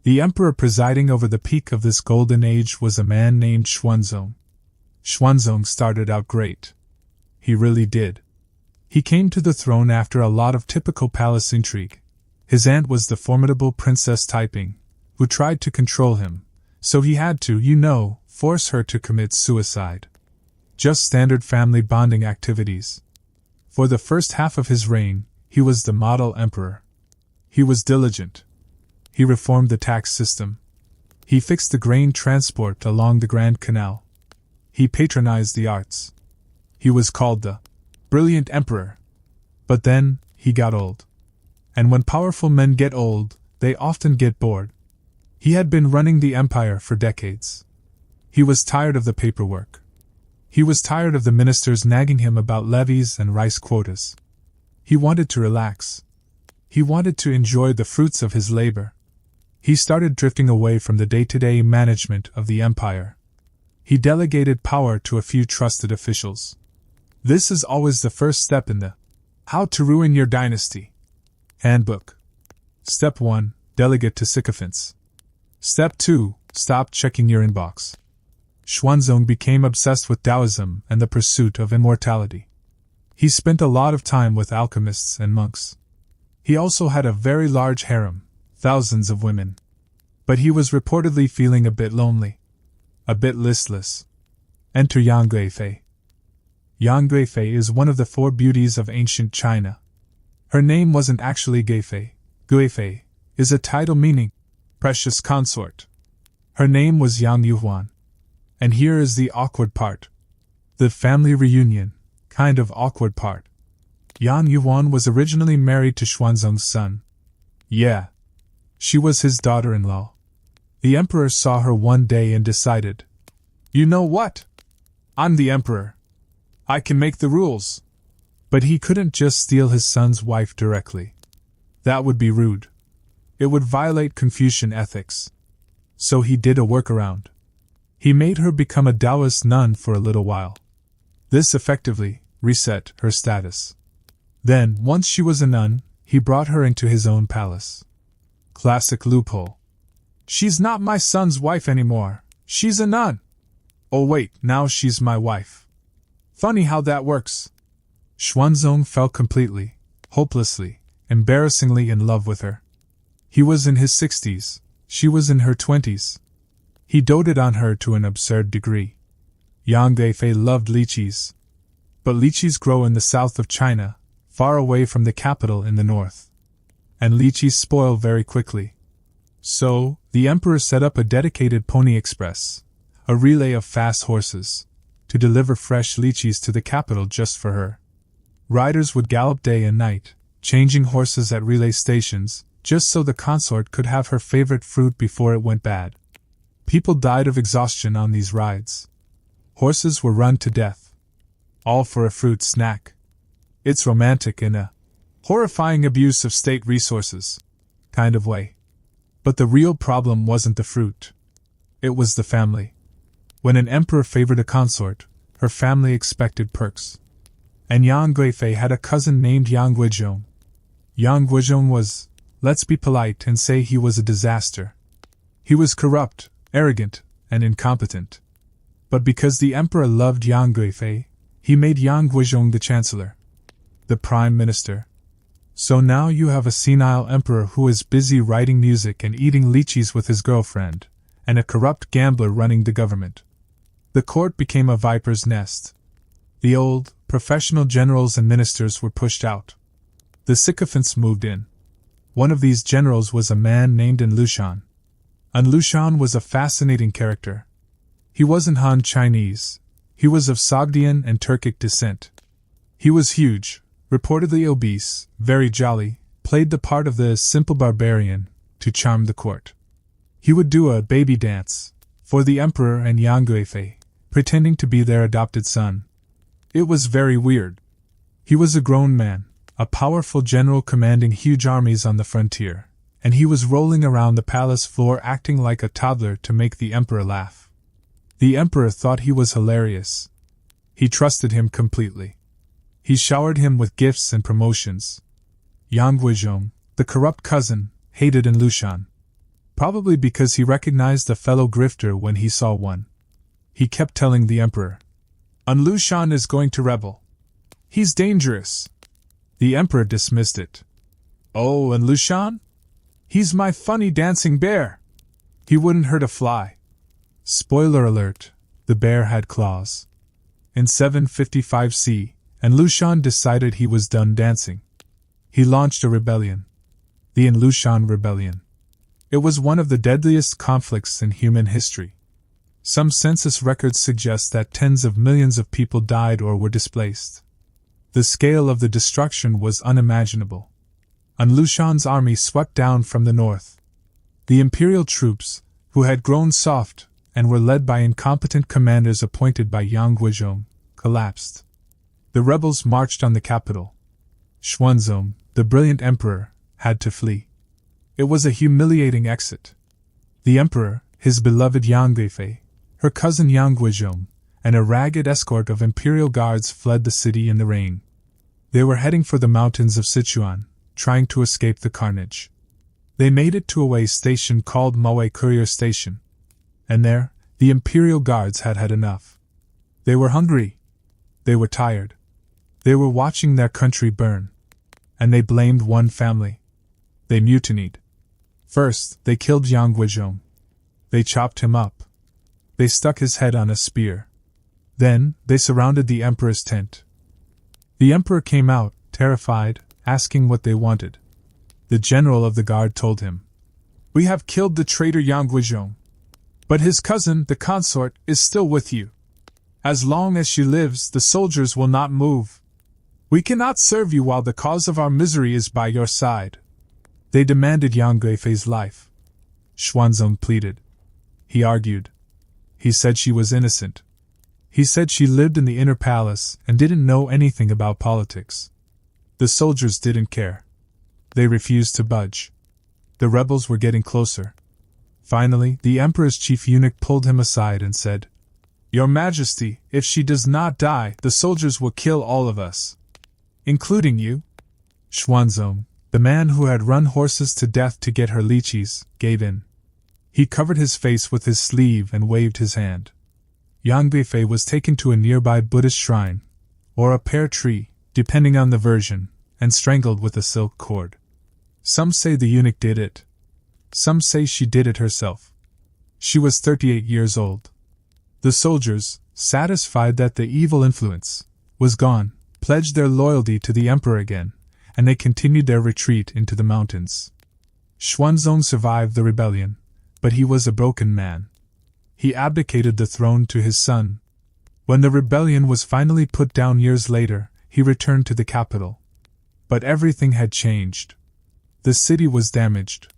Speaker 1: The emperor presiding over the peak of this golden age was a man named Xuanzong. Xuanzong started out great. He really did. He came to the throne after a lot of typical palace intrigue. His aunt was the formidable Princess Taiping, who tried to control him, so he had to, force her to commit suicide. Just standard family bonding activities. For the first half of his reign, he was the model emperor. He was diligent. He reformed the tax system. He fixed the grain transport along the Grand Canal. He patronized the arts. He was called the brilliant emperor. But then, he got old. And when powerful men get old, they often get bored. He had been running the empire for decades. He was tired of the paperwork. He was tired of the ministers nagging him about levies and rice quotas. He wanted to relax. He wanted to enjoy the fruits of his labor. He started drifting away from the day-to-day management of the empire. He delegated power to a few trusted officials. This is always the first step in the How to Ruin Your Dynasty handbook. Step 1. Delegate to sycophants. Step 2. Stop checking your inbox. Xuanzong became obsessed with Taoism and the pursuit of immortality. He spent a lot of time with alchemists and monks. He also had a very large harem, thousands of women. But he was reportedly feeling a bit lonely. A bit listless. Enter Yang Guifei. Yang Guifei is one of the 4 beauties of ancient China. Her name wasn't actually Guifei. Guifei is a title meaning precious consort. Her name was Yang Yuhuan. And here is the awkward part. The family reunion, kind of awkward part. Yang Yuhuan was originally married to Xuanzong's son. Yeah. She was his daughter-in-law. The emperor saw her one day and decided, you know what? I'm the emperor. I can make the rules. But he couldn't just steal his son's wife directly. That would be rude. It would violate Confucian ethics. So he did a workaround. He made her become a Taoist nun for a little while. This effectively reset her status. Then, once she was a nun, he brought her into his own palace. Classic loophole. She's not my son's wife anymore. She's a nun. Oh wait, now she's my wife. Funny how that works. Xuanzong fell completely, hopelessly, embarrassingly in love with her. He was in his 60s, she was in her 20s. He doted on her to an absurd degree. Yang Guifei loved lychees. But lychees grow in the south of China, far away from the capital in the north. And lychees spoil very quickly. So, the emperor set up a dedicated pony express, a relay of fast horses, to deliver fresh lychees to the capital just for her. Riders would gallop day and night, changing horses at relay stations, just so the consort could have her favorite fruit before it went bad. People died of exhaustion on these rides. Horses were run to death. All for a fruit snack. It's romantic in a horrifying abuse of state resources kind of way. But the real problem wasn't the fruit. It was the family. When an emperor favored a consort, her family expected perks. And Yang Guifei had a cousin named Yang Guizhong. Yang Guizhong was, let's be polite and say he was a disaster. He was corrupt, arrogant, and incompetent. But because the emperor loved Yang Guifei, he made Yang Guizhong the chancellor, the prime minister. So now you have a senile emperor who is busy writing music and eating lychees with his girlfriend, and a corrupt gambler running the government. The court became a viper's nest. The old, professional generals and ministers were pushed out. The sycophants moved in. One of these generals was a man named Lushan. Lushan was a fascinating character. He wasn't Han Chinese. He was of Sogdian and Turkic descent. He was huge, reportedly obese, very jolly, played the part of the simple barbarian, to charm the court. He would do a baby dance for the emperor and Yang Guifei, pretending to be their adopted son. It was very weird. He was a grown man, a powerful general commanding huge armies on the frontier, and he was rolling around the palace floor acting like a toddler to make the emperor laugh. The emperor thought he was hilarious. He trusted him completely. He showered him with gifts and promotions. Yang Guizhong, the corrupt cousin, hated Lushan. Probably because he recognized a fellow grifter when he saw one. He kept telling the emperor, Lushan is going to rebel. He's dangerous. The emperor dismissed it. Oh, Lushan? He's my funny dancing bear. He wouldn't hurt a fly. Spoiler alert, the bear had claws. In 755 C, Lushan decided he was done dancing. He launched a rebellion. The Lushan Rebellion. It was one of the deadliest conflicts in human history. Some census records suggest that tens of millions of people died or were displaced. The scale of the destruction was unimaginable. Lushan's army swept down from the north. The imperial troops, who had grown soft and were led by incompetent commanders appointed by Yang Guizhong, collapsed. The rebels marched on the capital. Xuanzong, the brilliant emperor, had to flee. It was a humiliating exit. The emperor, his beloved Yang Guifei, her cousin Yang Guizhong, and a ragged escort of imperial guards fled the city in the rain. They were heading for the mountains of Sichuan, trying to escape the carnage. They made it to a way station called Maui Courier Station. And there, the imperial guards had had enough. They were hungry. They were tired. They were watching their country burn. And they blamed one family. They mutinied. First, they killed Yang Guizhong. They chopped him up. They stuck his head on a spear. Then, they surrounded the emperor's tent. The emperor came out, terrified, asking what they wanted. The general of the guard told him, "We have killed the traitor Yang Guizhong. But his cousin, the consort, is still with you. As long as she lives, the soldiers will not move. We cannot serve you while the cause of our misery is by your side." They demanded Yang Guifei's life. Xuanzong pleaded. He argued. He said she was innocent. He said she lived in the inner palace and didn't know anything about politics. The soldiers didn't care. They refused to budge. The rebels were getting closer. Finally, the emperor's chief eunuch pulled him aside and said, "Your Majesty, if she does not die, the soldiers will kill all of us. Including you?" Xuanzong, the man who had run horses to death to get her lychees, gave in. He covered his face with his sleeve and waved his hand. Yang Guifei was taken to a nearby Buddhist shrine, or a pear tree, depending on the version, and strangled with a silk cord. Some say the eunuch did it. Some say she did it herself. She was 38 years old. The soldiers, satisfied that the evil influence was gone, pledged their loyalty to the emperor again, and they continued their retreat into the mountains. Xuanzong survived the rebellion, but he was a broken man. He abdicated the throne to his son. When the rebellion was finally put down years later, he returned to the capital. But everything had changed. The city was damaged.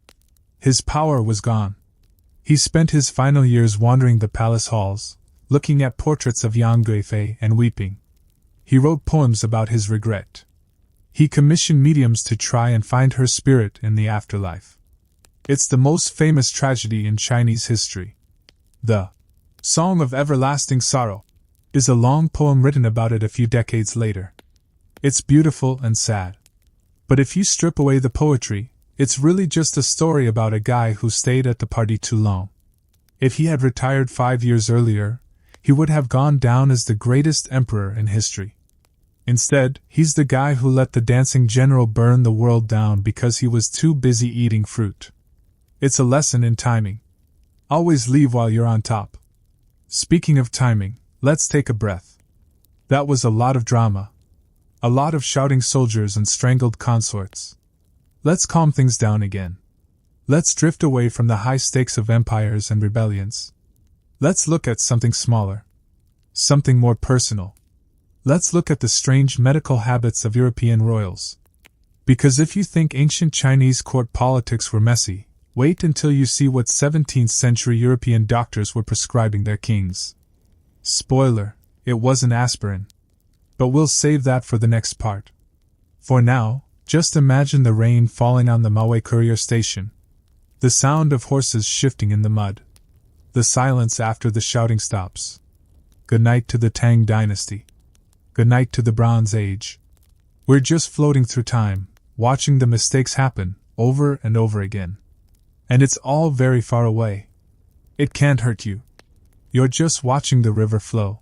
Speaker 1: His power was gone. He spent his final years wandering the palace halls, looking at portraits of Yang Guifei and weeping. He wrote poems about his regret. He commissioned mediums to try and find her spirit in the afterlife. It's the most famous tragedy in Chinese history. The Song of Everlasting Sorrow is a long poem written about it a few decades later. It's beautiful and sad. But if you strip away the poetry, it's really just a story about a guy who stayed at the party too long. If he had retired 5 years earlier, he would have gone down as the greatest emperor in history. Instead, he's the guy who let the dancing general burn the world down because he was too busy eating fruit. It's a lesson in timing. Always leave while you're on top. Speaking of timing, let's take a breath. That was a lot of drama. A lot of shouting soldiers and strangled consorts. Let's calm things down again. Let's drift away from the high stakes of empires and rebellions. Let's look at something smaller. Something more personal. Let's look at the strange medical habits of European royals. Because if you think ancient Chinese court politics were messy, wait until you see what 17th century European doctors were prescribing their kings. Spoiler, it wasn't aspirin. But we'll save that for the next part. For now, just imagine the rain falling on the Maui courier station. The sound of horses shifting in the mud. The silence after the shouting stops. Good night to the Tang Dynasty. Good night to the Bronze Age. We're just floating through time, watching the mistakes happen, over and over again. And it's all very far away. It can't hurt you. You're just watching the river flow.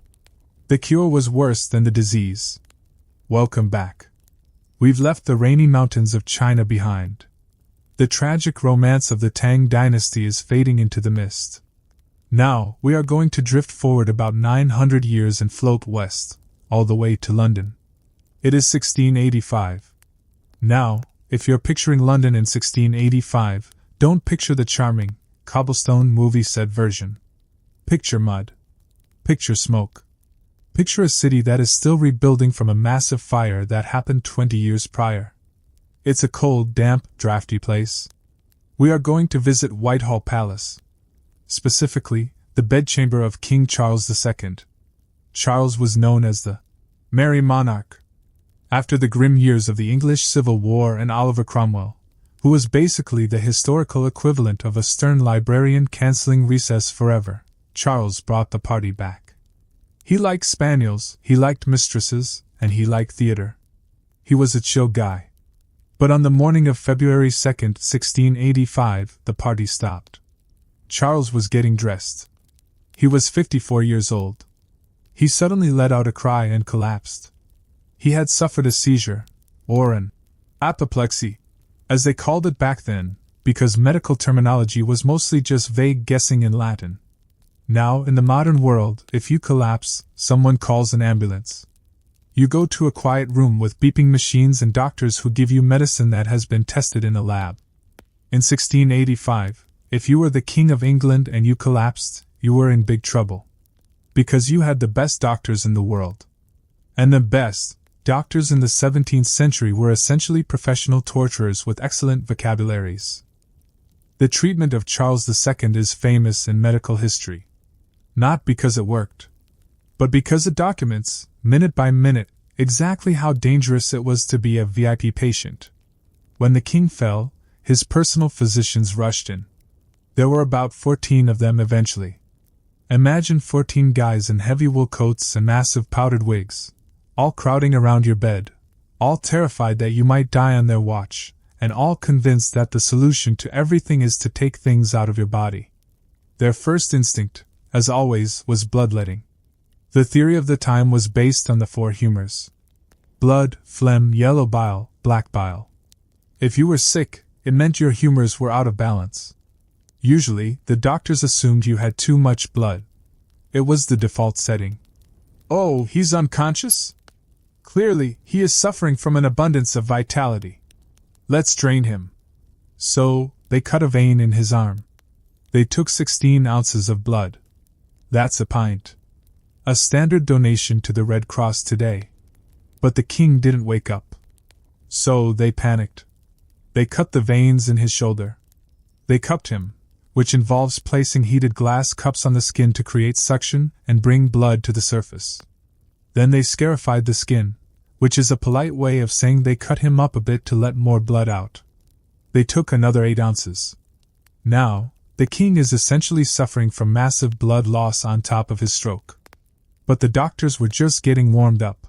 Speaker 1: The cure was worse than the disease. Welcome back. We've left the rainy mountains of China behind. The tragic romance of the Tang Dynasty is fading into the mist. Now, we are going to drift forward about 900 years and float west, all the way to London. It is 1685. Now, if you're picturing London in 1685, don't picture the charming, cobblestone movie set version. Picture mud. Picture smoke. Picture a city that is still rebuilding from a massive fire that happened 20 years prior. It's a cold, damp, drafty place. We are going to visit Whitehall Palace. Specifically, the bedchamber of King Charles II. Charles was known as the Merry Monarch. After the grim years of the English Civil War and Oliver Cromwell, who was basically the historical equivalent of a stern librarian cancelling recess forever, Charles brought the party back. He liked spaniels, he liked mistresses, and he liked theater. He was a chill guy. But on the morning of February 2nd, 1685, the party stopped. Charles was getting dressed. He was 54 years old. He suddenly let out a cry and collapsed. He had suffered a seizure, or an apoplexy, as they called it back then, because medical terminology was mostly just vague guessing in Latin. Now, in the modern world, if you collapse, someone calls an ambulance. You go to a quiet room with beeping machines and doctors who give you medicine that has been tested in a lab. In 1685, if you were the King of England and you collapsed, you were in big trouble. Because you had the best doctors in the world. And the best doctors in the 17th century were essentially professional torturers with excellent vocabularies. The treatment of Charles II is famous in medical history. Not because it worked, but because it documents, minute by minute, exactly how dangerous it was to be a VIP patient. When the king fell, his personal physicians rushed in. There were about 14 of them eventually. Imagine 14 guys in heavy wool coats and massive powdered wigs, all crowding around your bed, all terrified that you might die on their watch, and all convinced that the solution to everything is to take things out of your body. Their first instinct, as always, was bloodletting. The theory of the time was based on the 4 humors: blood, phlegm, yellow bile, black bile. If you were sick, it meant your humors were out of balance. Usually, the doctors assumed you had too much blood. It was the default setting. Oh, he's unconscious? Clearly, he is suffering from an abundance of vitality. Let's drain him. So, they cut a vein in his arm. They took 16 ounces of blood. That's a pint. A standard donation to the Red Cross today. But the king didn't wake up. So they panicked. They cut the veins in his shoulder. They cupped him, which involves placing heated glass cups on the skin to create suction and bring blood to the surface. Then they scarified the skin, which is a polite way of saying they cut him up a bit to let more blood out. They took another 8 ounces. Now, the king is essentially suffering from massive blood loss on top of his stroke. But the doctors were just getting warmed up.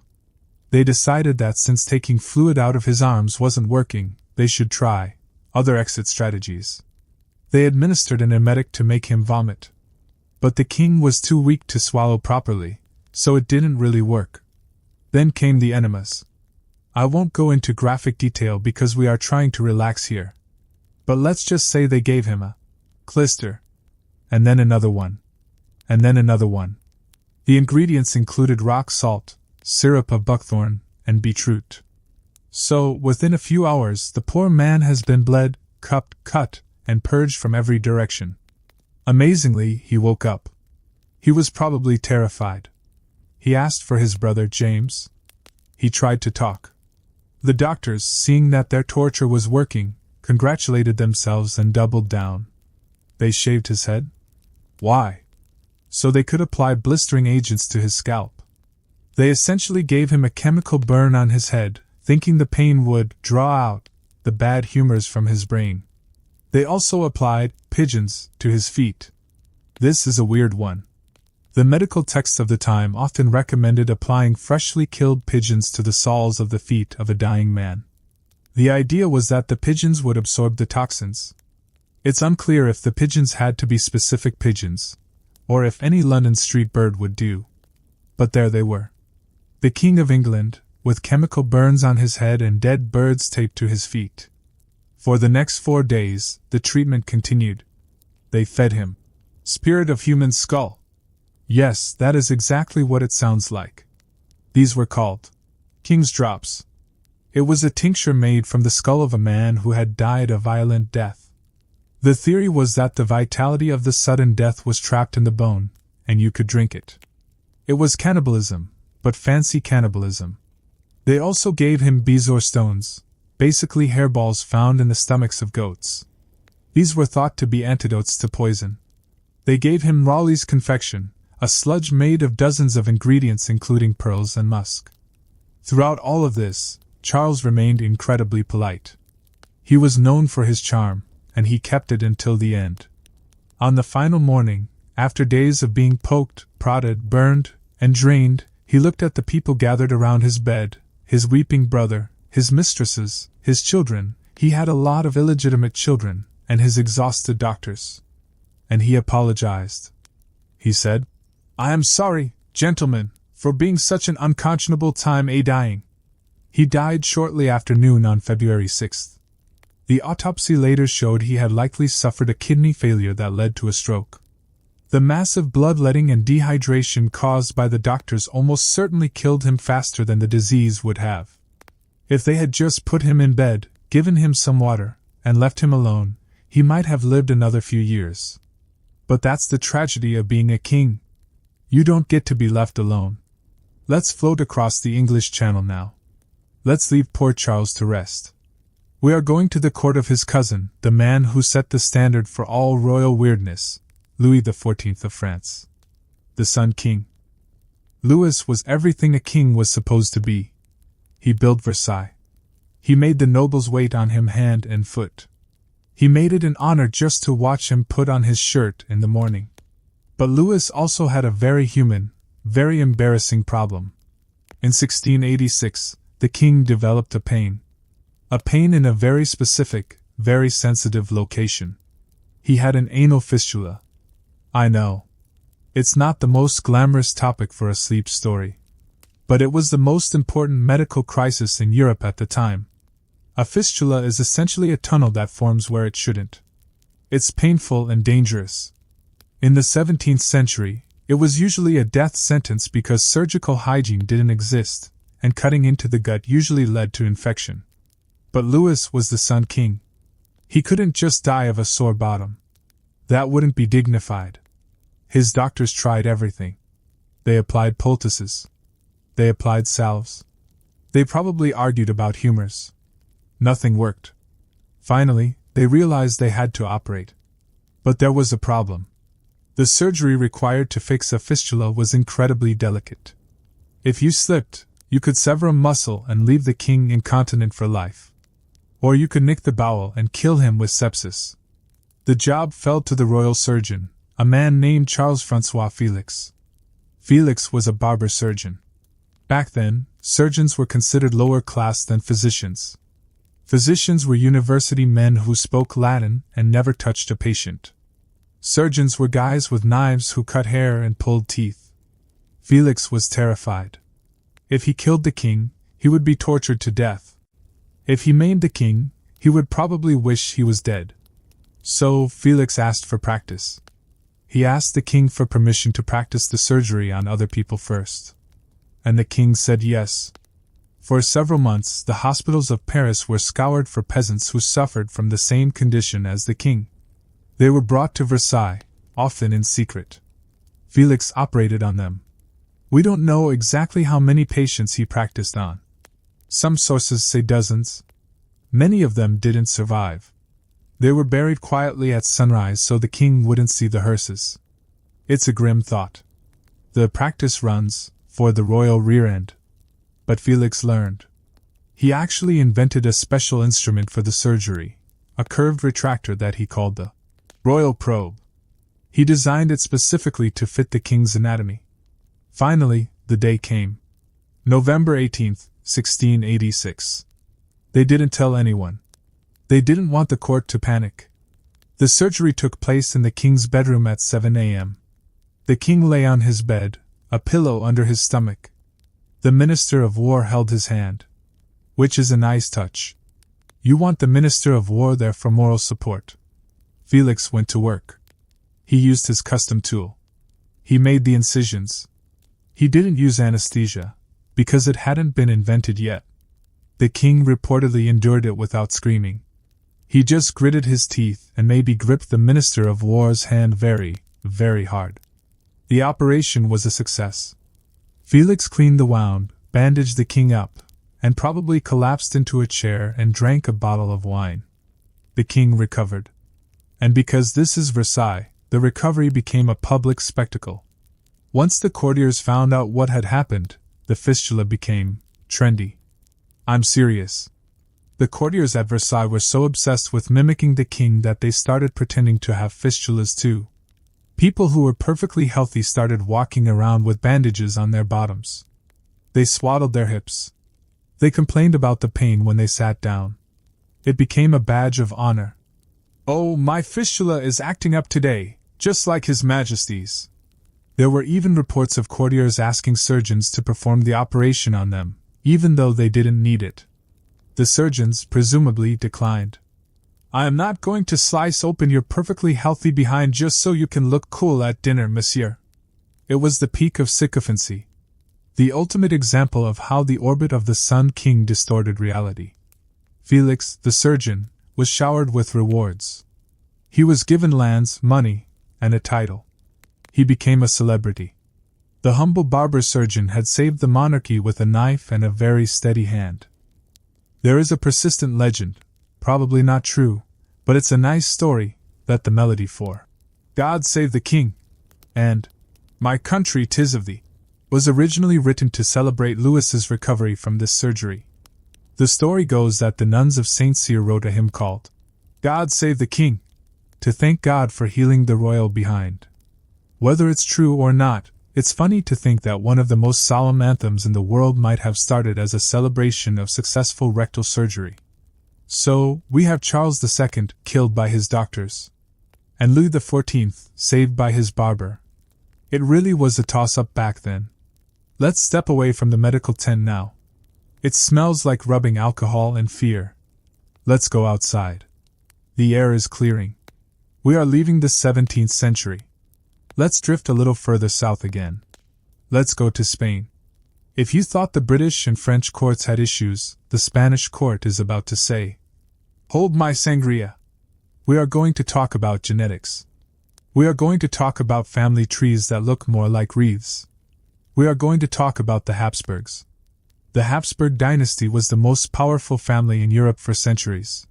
Speaker 1: They decided that since taking fluid out of his arms wasn't working, they should try other exit strategies. They administered an emetic to make him vomit. But the king was too weak to swallow properly, so it didn't really work. Then came the enemas. I won't go into graphic detail because we are trying to relax here. But let's just say they gave him a clister, and then another one, and then another one. The ingredients included rock salt, syrup of buckthorn, and beetroot. So, within a few hours, the poor man has been bled, cupped, cut, and purged from every direction. Amazingly, he woke up. He was probably terrified. He asked for his brother James. He tried to talk. The doctors, seeing that their torture was working, congratulated themselves and doubled down. They shaved his head. Why? So they could apply blistering agents to his scalp. They essentially gave him a chemical burn on his head, thinking the pain would draw out the bad humors from his brain. They also applied pigeons to his feet. This is a weird one. The medical texts of the time often recommended applying freshly killed pigeons to the soles of the feet of a dying man. The idea was that the pigeons would absorb the toxins. It's unclear if the pigeons had to be specific pigeons, or if any London street bird would do. But there they were. The King of England, with chemical burns on his head and dead birds taped to his feet. For the next 4 days, the treatment continued. They fed him spirit of human skull. Yes, that is exactly what it sounds like. These were called King's Drops. It was a tincture made from the skull of a man who had died a violent death. The theory was that the vitality of the sudden death was trapped in the bone, and you could drink it. It was cannibalism, but fancy cannibalism. They also gave him bezoar stones, basically hairballs found in the stomachs of goats. These were thought to be antidotes to poison. They gave him Raleigh's confection, a sludge made of dozens of ingredients including pearls and musk. Throughout all of this, Charles remained incredibly polite. He was known for his charm, and he kept it until the end. On the final morning, after days of being poked, prodded, burned, and drained, he looked at the people gathered around his bed, his weeping brother, his mistresses, his children. He had a lot of illegitimate children, and his exhausted doctors. And he apologized. He said, "I am sorry, gentlemen, for being such an unconscionable time dying." He died shortly after noon on February 6th. The autopsy later showed he had likely suffered a kidney failure that led to a stroke. The massive bloodletting and dehydration caused by the doctors almost certainly killed him faster than the disease would have. If they had just put him in bed, given him some water, and left him alone, he might have lived another few years. But that's the tragedy of being a king. You don't get to be left alone. Let's float across the English Channel now. Let's leave poor Charles to rest. We are going to the court of his cousin, the man who set the standard for all royal weirdness, Louis XIV of France. The Sun King. Louis was everything a king was supposed to be. He built Versailles. He made the nobles wait on him hand and foot. He made it an honor just to watch him put on his shirt in the morning. But Louis also had a very human, very embarrassing problem. In 1686, the king developed a pain. A pain in a very specific, very sensitive location. He had an anal fistula. I know. It's not the most glamorous topic for a sleep story. But it was the most important medical crisis in Europe at the time. A fistula is essentially a tunnel that forms where it shouldn't. It's painful and dangerous. In the 17th century, it was usually a death sentence because surgical hygiene didn't exist, and cutting into the gut usually led to infection. But Louis was the Sun King. He couldn't just die of a sore bottom. That wouldn't be dignified. His doctors tried everything. They applied poultices. They applied salves. They probably argued about humors. Nothing worked. Finally, they realized they had to operate. But there was a problem. The surgery required to fix a fistula was incredibly delicate. If you slipped, you could sever a muscle and leave the king incontinent for life. Or you could nick the bowel and kill him with sepsis. The job fell to the royal surgeon, a man named Charles-François Felix. Felix was a barber surgeon. Back then, surgeons were considered lower class than physicians. Physicians were university men who spoke Latin and never touched a patient. Surgeons were guys with knives who cut hair and pulled teeth. Felix was terrified. If he killed the king, he would be tortured to death. If he maimed the king, he would probably wish he was dead. So, Felix asked for practice. He asked the king for permission to practice the surgery on other people first. And the king said yes. For several months, the hospitals of Paris were scoured for peasants who suffered from the same condition as the king. They were brought to Versailles, often in secret. Felix operated on them. We don't know exactly how many patients he practiced on. Some sources say dozens. Many of them didn't survive. They were buried quietly at sunrise so the king wouldn't see the hearses. It's a grim thought. The practice runs for the royal rear end. But Felix learned. He actually invented a special instrument for the surgery, a curved retractor that he called the royal probe. He designed it specifically to fit the king's anatomy. Finally, the day came. November 18th, 1686. They didn't tell anyone. They didn't want the court to panic. The surgery took place in the king's bedroom at 7 a.m. The king lay on his bed, a pillow under his stomach. The Minister of War held his hand. Which is a nice touch. You want the Minister of War there for moral support. Felix went to work. He used his custom tool. He made the incisions. He didn't use anesthesia, because it hadn't been invented yet. The king reportedly endured it without screaming. He just gritted his teeth and maybe gripped the Minister of War's hand very, very hard. The operation was a success. Felix cleaned the wound, bandaged the king up, and probably collapsed into a chair and drank a bottle of wine. The king recovered. And because this is Versailles, the recovery became a public spectacle. Once the courtiers found out what had happened, the fistula became trendy. I'm serious. The courtiers at Versailles were so obsessed with mimicking the king that they started pretending to have fistulas too. People who were perfectly healthy started walking around with bandages on their bottoms. They swaddled their hips. They complained about the pain when they sat down. It became a badge of honor. Oh, my fistula is acting up today, just like His Majesty's. There were even reports of courtiers asking surgeons to perform the operation on them, even though they didn't need it. The surgeons presumably declined. I am not going to slice open your perfectly healthy behind just so you can look cool at dinner, monsieur. It was the peak of sycophancy. The ultimate example of how the orbit of the Sun King distorted reality. Felix, the surgeon, was showered with rewards. He was given lands, money, and a title. He became a celebrity. The humble barber surgeon had saved the monarchy with a knife and a very steady hand. There is a persistent legend, probably not true, but it's a nice story, that the melody for God Save the King and My Country 'Tis of Thee was originally written to celebrate Louis's recovery from this surgery. The story goes that the nuns of St. Cyr wrote a hymn called God save the king, to thank God for healing the royal behind. Whether it's true or not, it's funny to think that one of the most solemn anthems in the world might have started as a celebration of successful rectal surgery. So, we have Charles II killed by his doctors, and Louis XIV saved by his barber. It really was a toss-up back then. Let's step away from the medical tent now. It smells like rubbing alcohol and fear. Let's go outside. The air is clearing. We are leaving the 17th century. Let's drift a little further south again. Let's go to Spain. If you thought the British and French courts had issues, the Spanish court is about to say, "Hold my sangria." We are going to talk about genetics. We are going to talk about family trees that look more like wreaths. We are going to talk about the Habsburgs. The Habsburg dynasty was the most powerful family in Europe for centuries.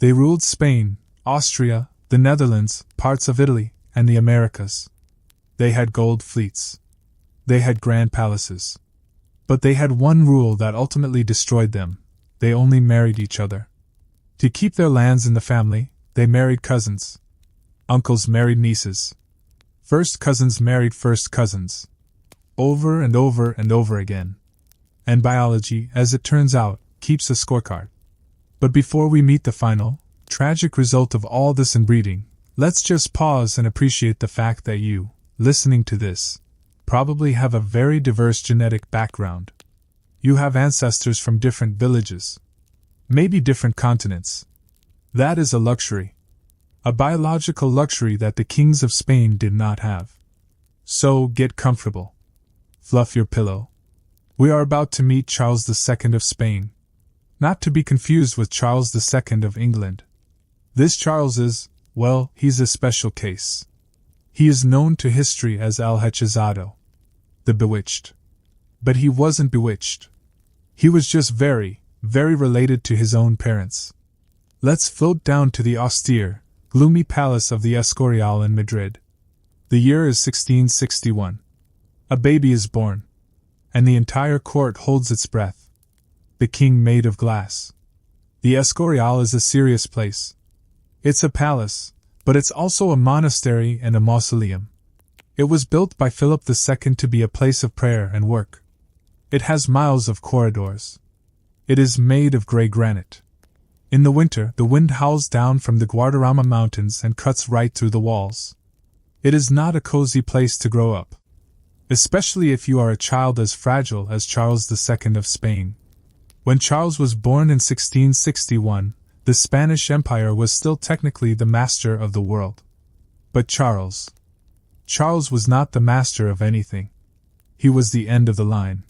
Speaker 1: They ruled Spain, Austria, the Netherlands, parts of Italy, and the Americas. They had gold fleets. They had grand palaces. But they had one rule that ultimately destroyed them: they only married each other. To keep their lands in the family, they married cousins. Uncles married nieces. First cousins married first cousins. Over and over and over again. And biology, as it turns out, keeps a scorecard. But before we meet the final, tragic result of all this inbreeding, let's just pause and appreciate the fact that you, listening to this, probably have a very diverse genetic background. You have ancestors from different villages. Maybe different continents. That is a luxury. A biological luxury that the kings of Spain did not have. So get comfortable. Fluff your pillow. We are about to meet Charles II of Spain. Not to be confused with Charles II of England. This Charles is, well, he's a special case. He is known to history as El Hechizado, the bewitched. But he wasn't bewitched. He was just very, very related to his own parents. Let's float down to the austere, gloomy palace of the Escorial in Madrid. The year is 1661. A baby is born, and the entire court holds its breath. The king made of glass. The Escorial is a serious place. It's a palace, but it's also a monastery and a mausoleum. It was built by Philip II to be a place of prayer and work. It has miles of corridors. It is made of grey granite. In the winter, the wind howls down from the Guadarrama mountains and cuts right through the walls. It is not a cozy place to grow up, especially if you are a child as fragile as Charles II of Spain. When Charles was born in 1661, the Spanish Empire was still technically the master of the world. But Charles was not the master of anything. He was the end of the line.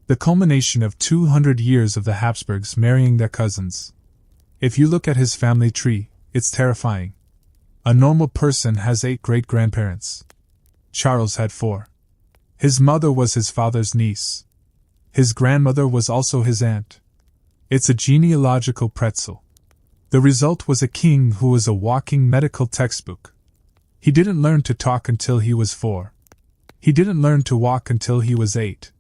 Speaker 1: The culmination of 200 years of the Habsburgs marrying their cousins. If you look at his family tree, it's terrifying. A normal person has 8 great-grandparents. Charles had 4. His mother was his father's niece. His grandmother was also his aunt. It's a genealogical pretzel. The result was a king who was a walking medical textbook. He didn't learn to talk until he was 4. He didn't learn to walk until he was 8.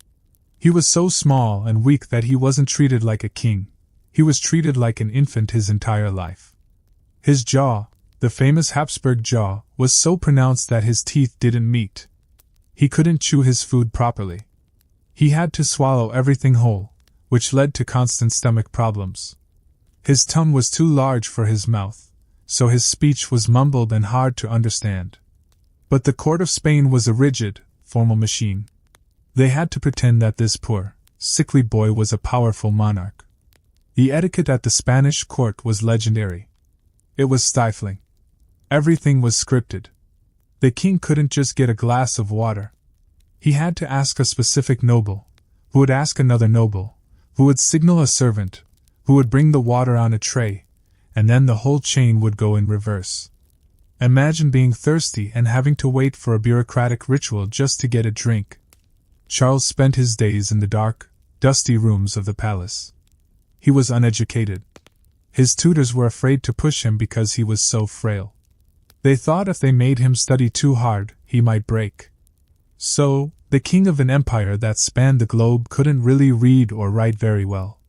Speaker 1: He was so small and weak that he wasn't treated like a king. He was treated like an infant his entire life. His jaw, the famous Habsburg jaw, was so pronounced that his teeth didn't meet. He couldn't chew his food properly. He had to swallow everything whole, which led to constant stomach problems. His tongue was too large for his mouth, so his speech was mumbled and hard to understand. But the court of Spain was a rigid, formal machine. They had to pretend that this poor, sickly boy was a powerful monarch. The etiquette at the Spanish court was legendary. It was stifling. Everything was scripted. The king couldn't just get a glass of water. He had to ask a specific noble, who would ask another noble, who would signal a servant, who would bring the water on a tray, and then the whole chain would go in reverse. Imagine being thirsty and having to wait for a bureaucratic ritual just to get a drink. Charles spent his days in the dark, dusty rooms of the palace. He was uneducated. His tutors were afraid to push him because he was so frail. They thought if they made him study too hard, he might break. So, the king of an empire that spanned the globe couldn't really read or write very well.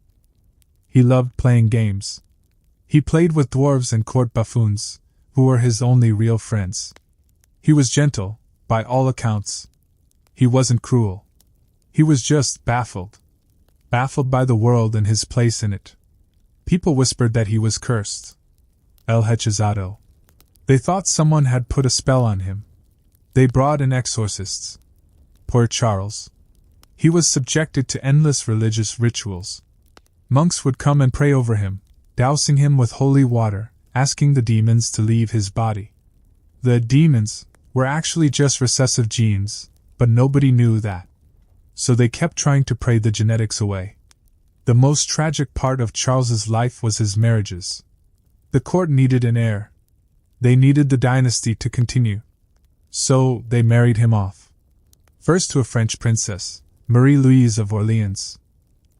Speaker 1: He loved playing games. He played with dwarves and court buffoons, who were his only real friends. He was gentle, by all accounts. He wasn't cruel. He was just baffled. Baffled by the world and his place in it. People whispered that he was cursed. El Hechizado. They thought someone had put a spell on him. They brought in exorcists. Poor Charles. He was subjected to endless religious rituals. Monks would come and pray over him, dousing him with holy water, asking the demons to leave his body. The demons were actually just recessive genes, but nobody knew that. So they kept trying to pray the genetics away. The most tragic part of Charles's life was his marriages. The court needed an heir. They needed the dynasty to continue. So they married him off. First to a French princess, Marie-Louise of Orleans.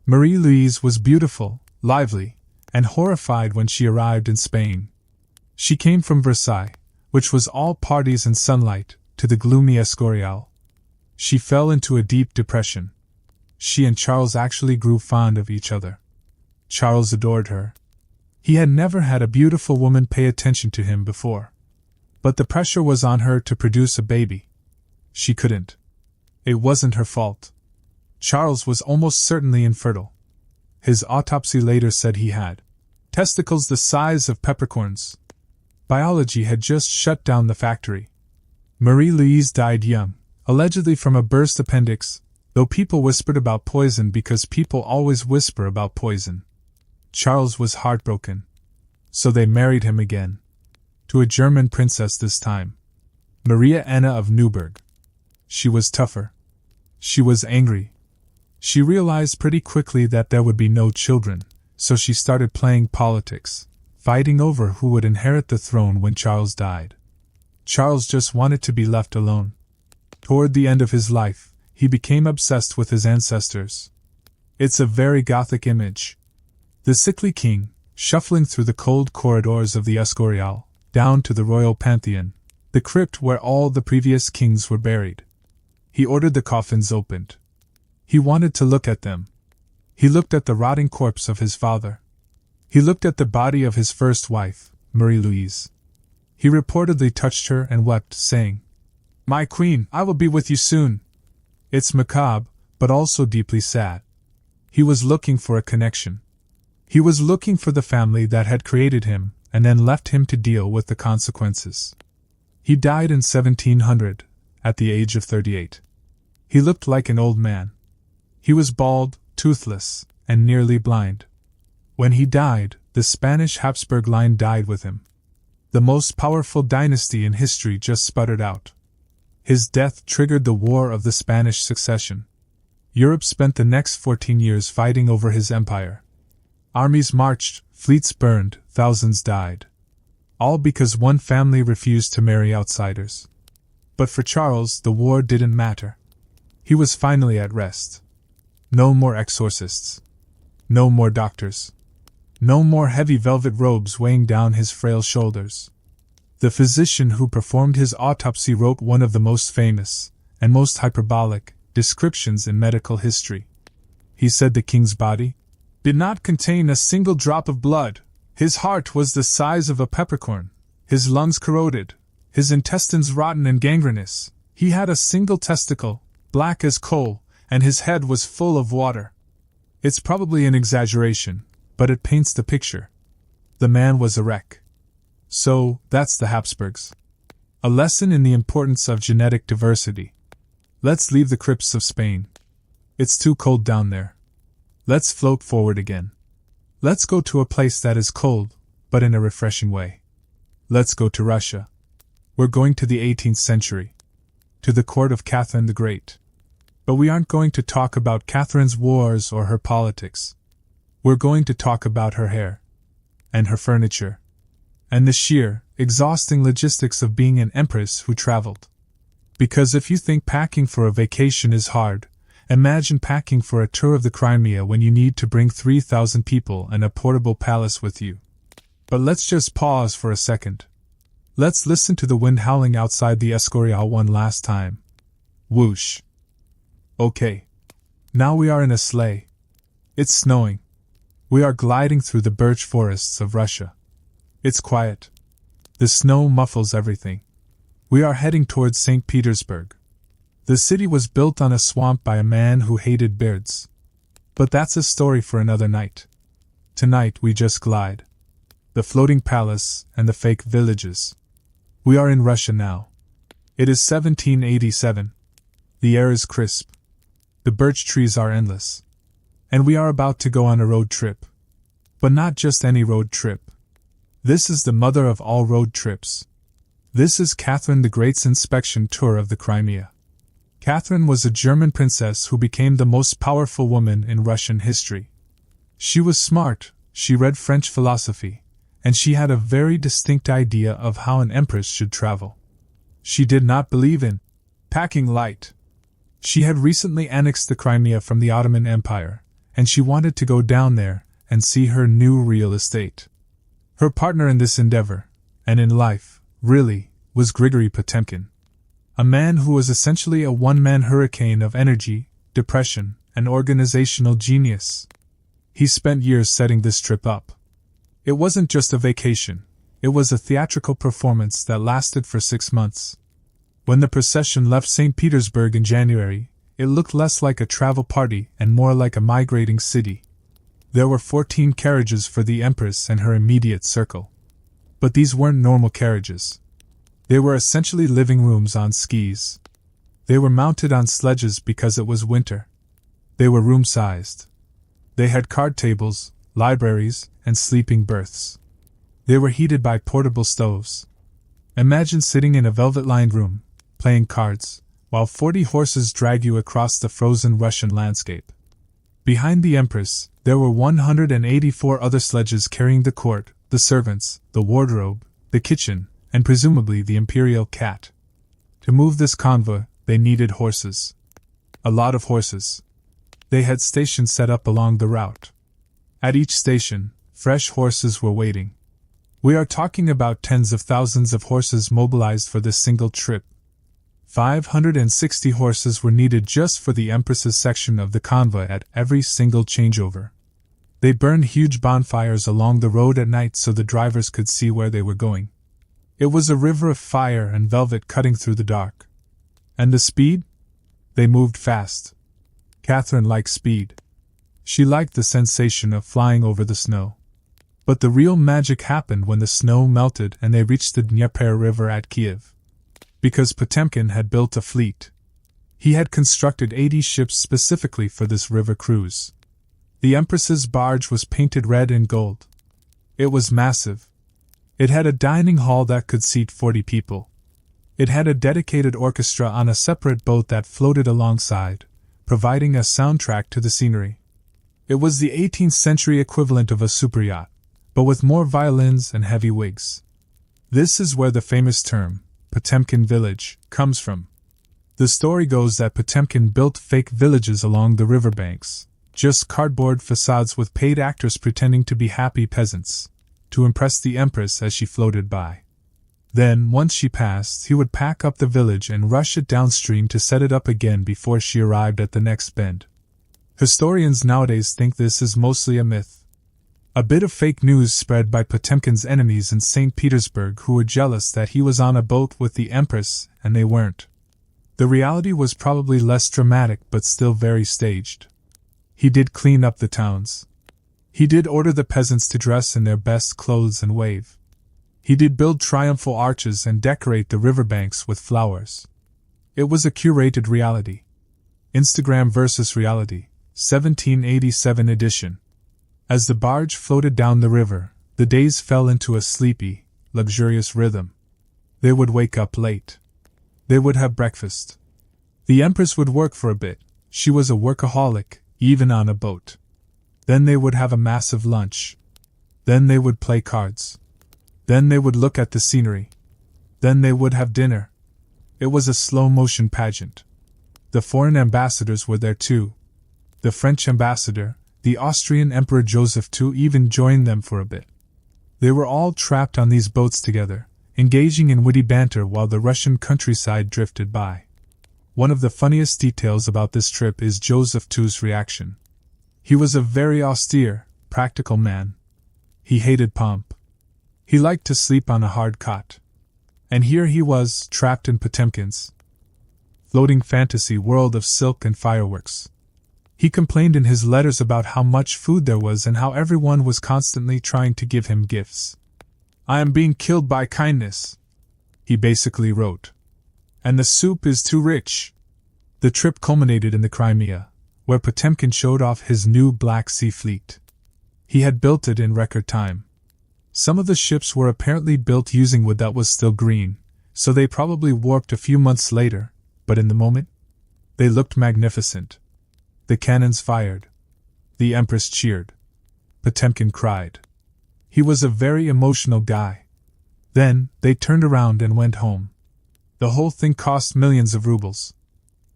Speaker 1: Marie-Louise was beautiful, lively, and horrified when she arrived in Spain. She came from Versailles, which was all parties and sunlight, to the gloomy Escorial. She fell into a deep depression. She and Charles actually grew fond of each other. Charles adored her. He had never had a beautiful woman pay attention to him before. But the pressure was on her to produce a baby. She couldn't. It wasn't her fault. Charles was almost certainly infertile. His autopsy later said he had testicles the size of peppercorns. Biology had just shut down the factory. Marie-Louise died young, allegedly from a burst appendix, though people whispered about poison because people always whisper about poison. Charles was heartbroken. So they married him again. To a German princess this time. Maria Anna of Neuburg. She was tougher. She was angry. She realized pretty quickly that there would be no children, so she started playing politics, fighting over who would inherit the throne when Charles died. Charles just wanted to be left alone. Toward the end of his life, he became obsessed with his ancestors. It's a very Gothic image. The sickly king, shuffling through the cold corridors of the Escorial, down to the royal pantheon, the crypt where all the previous kings were buried. He ordered the coffins opened. He wanted to look at them. He looked at the rotting corpse of his father. He looked at the body of his first wife, Marie-Louise. He reportedly touched her and wept, saying, "My queen, I will be with you soon." It's macabre, but also deeply sad. He was looking for a connection. He was looking for the family that had created him, and then left him to deal with the consequences. He died in 1700, at the age of 38. He looked like an old man. He was bald, toothless, and nearly blind. When he died, the Spanish Habsburg line died with him. The most powerful dynasty in history just sputtered out. His death triggered the War of the Spanish Succession. Europe spent the next 14 years fighting over his empire. Armies marched, fleets burned, thousands died. All because one family refused to marry outsiders. But for Charles, the war didn't matter. He was finally at rest. No more exorcists. No more doctors. No more heavy velvet robes weighing down his frail shoulders. The physician who performed his autopsy wrote one of the most famous, and most hyperbolic, descriptions in medical history. He said the king's body did not contain a single drop of blood. His heart was the size of a peppercorn, his lungs corroded, his intestines rotten and gangrenous. He had a single testicle, black as coal, and his head was full of water. It's probably an exaggeration, but it paints the picture. The man was a wreck. So, that's the Habsburgs. A lesson in the importance of genetic diversity. Let's leave the crypts of Spain. It's too cold down there. Let's float forward again. Let's go to a place that is cold, but in a refreshing way. Let's go to Russia. We're going to the 18th century. To the court of Catherine the Great. But we aren't going to talk about Catherine's wars or her politics. We're going to talk about her hair. And her furniture. And the sheer, exhausting logistics of being an empress who traveled. Because if you think packing for a vacation is hard, imagine packing for a tour of the Crimea when you need to bring 3,000 people and a portable palace with you. But let's just pause for a second. Let's listen to the wind howling outside the Escorial one last time. Whoosh. Okay. Now we are in a sleigh. It's snowing. We are gliding through the birch forests of Russia. It's quiet. The snow muffles everything. We are heading towards St. Petersburg. The city was built on a swamp by a man who hated birds. But that's a story for another night. Tonight we just glide. The floating palace and the fake villages. We are in Russia now. It is 1787. The air is crisp. The birch trees are endless. And we are about to go on a road trip. But not just any road trip. This is the mother of all road trips. This is Catherine the Great's inspection tour of the Crimea. Catherine was a German princess who became the most powerful woman in Russian history. She was smart, she read French philosophy, and she had a very distinct idea of how an empress should travel. She did not believe in packing light. She had recently annexed the Crimea from the Ottoman Empire, and she wanted to go down there and see her new real estate. Her partner in this endeavor, and in life, really, was Grigory Potemkin. A man who was essentially a one-man hurricane of energy, depression, and organizational genius. He spent years setting this trip up. It wasn't just a vacation, it was a theatrical performance that lasted for 6 months. When the procession left St. Petersburg in January, it looked less like a travel party and more like a migrating city. There were 14 carriages for the Empress and her immediate circle. But these weren't normal carriages. They were essentially living rooms on skis. They were mounted on sledges because it was winter. They were room-sized. They had card tables, libraries, and sleeping berths. They were heated by portable stoves. Imagine sitting in a velvet-lined room, playing cards, while 40 horses drag you across the frozen Russian landscape. Behind the Empress, there were 184 other sledges carrying the court, the servants, the wardrobe, the kitchen, and presumably the imperial cat. To move this convoy, they needed horses. A lot of horses. They had stations set up along the route. At each station, fresh horses were waiting. We are talking about tens of thousands of horses mobilized for this single trip. 560 horses were needed just for the Empress's section of the convoy at every single changeover. They burned huge bonfires along the road at night so the drivers could see where they were going. It was a river of fire and velvet cutting through the dark. And the speed? They moved fast. Catherine liked speed. She liked the sensation of flying over the snow. But the real magic happened when the snow melted and they reached the Dnieper River at Kiev. Because Potemkin had built a fleet. He had constructed 80 ships specifically for this river cruise. The Empress's barge was painted red and gold. It was massive. It had a dining hall that could seat 40 people. It had a dedicated orchestra on a separate boat that floated alongside, providing a soundtrack to the scenery. It was the 18th century equivalent of a superyacht, but with more violins and heavy wigs. This is where the famous term, Potemkin village, comes from. The story goes that Potemkin built fake villages along the riverbanks, just cardboard facades with paid actors pretending to be happy peasants, to impress the Empress as she floated by. Then, once she passed, he would pack up the village and rush it downstream to set it up again before she arrived at the next bend. Historians nowadays think this is mostly a myth. A bit of fake news spread by Potemkin's enemies in St. Petersburg who were jealous that he was on a boat with the Empress and they weren't. The reality was probably less dramatic but still very staged. He did clean up the towns. He did order the peasants to dress in their best clothes and wave. He did build triumphal arches and decorate the riverbanks with flowers. It was a curated reality. Instagram versus reality, 1787 edition. As the barge floated down the river, the days fell into a sleepy, luxurious rhythm. They would wake up late. They would have breakfast. The Empress would work for a bit. She was a workaholic, even on a boat. Then they would have a massive lunch. Then they would play cards. Then they would look at the scenery. Then they would have dinner. It was a slow-motion pageant. The foreign ambassadors were there too. The French ambassador, the Austrian Emperor Joseph II even joined them for a bit. They were all trapped on these boats together, engaging in witty banter while the Russian countryside drifted by. One of the funniest details about this trip is Joseph II's reaction. He was a very austere, practical man. He hated pomp. He liked to sleep on a hard cot. And here he was, trapped in Potemkin's floating fantasy world of silk and fireworks. He complained in his letters about how much food there was and how everyone was constantly trying to give him gifts. "I am being killed by kindness," he basically wrote. "And the soup is too rich." The trip culminated in the Crimea, where Potemkin showed off his new Black Sea fleet. He had built it in record time. Some of the ships were apparently built using wood that was still green, so they probably warped a few months later, but in the moment, they looked magnificent. The cannons fired. The Empress cheered. Potemkin cried. He was a very emotional guy. Then, they turned around and went home. The whole thing cost millions of rubles.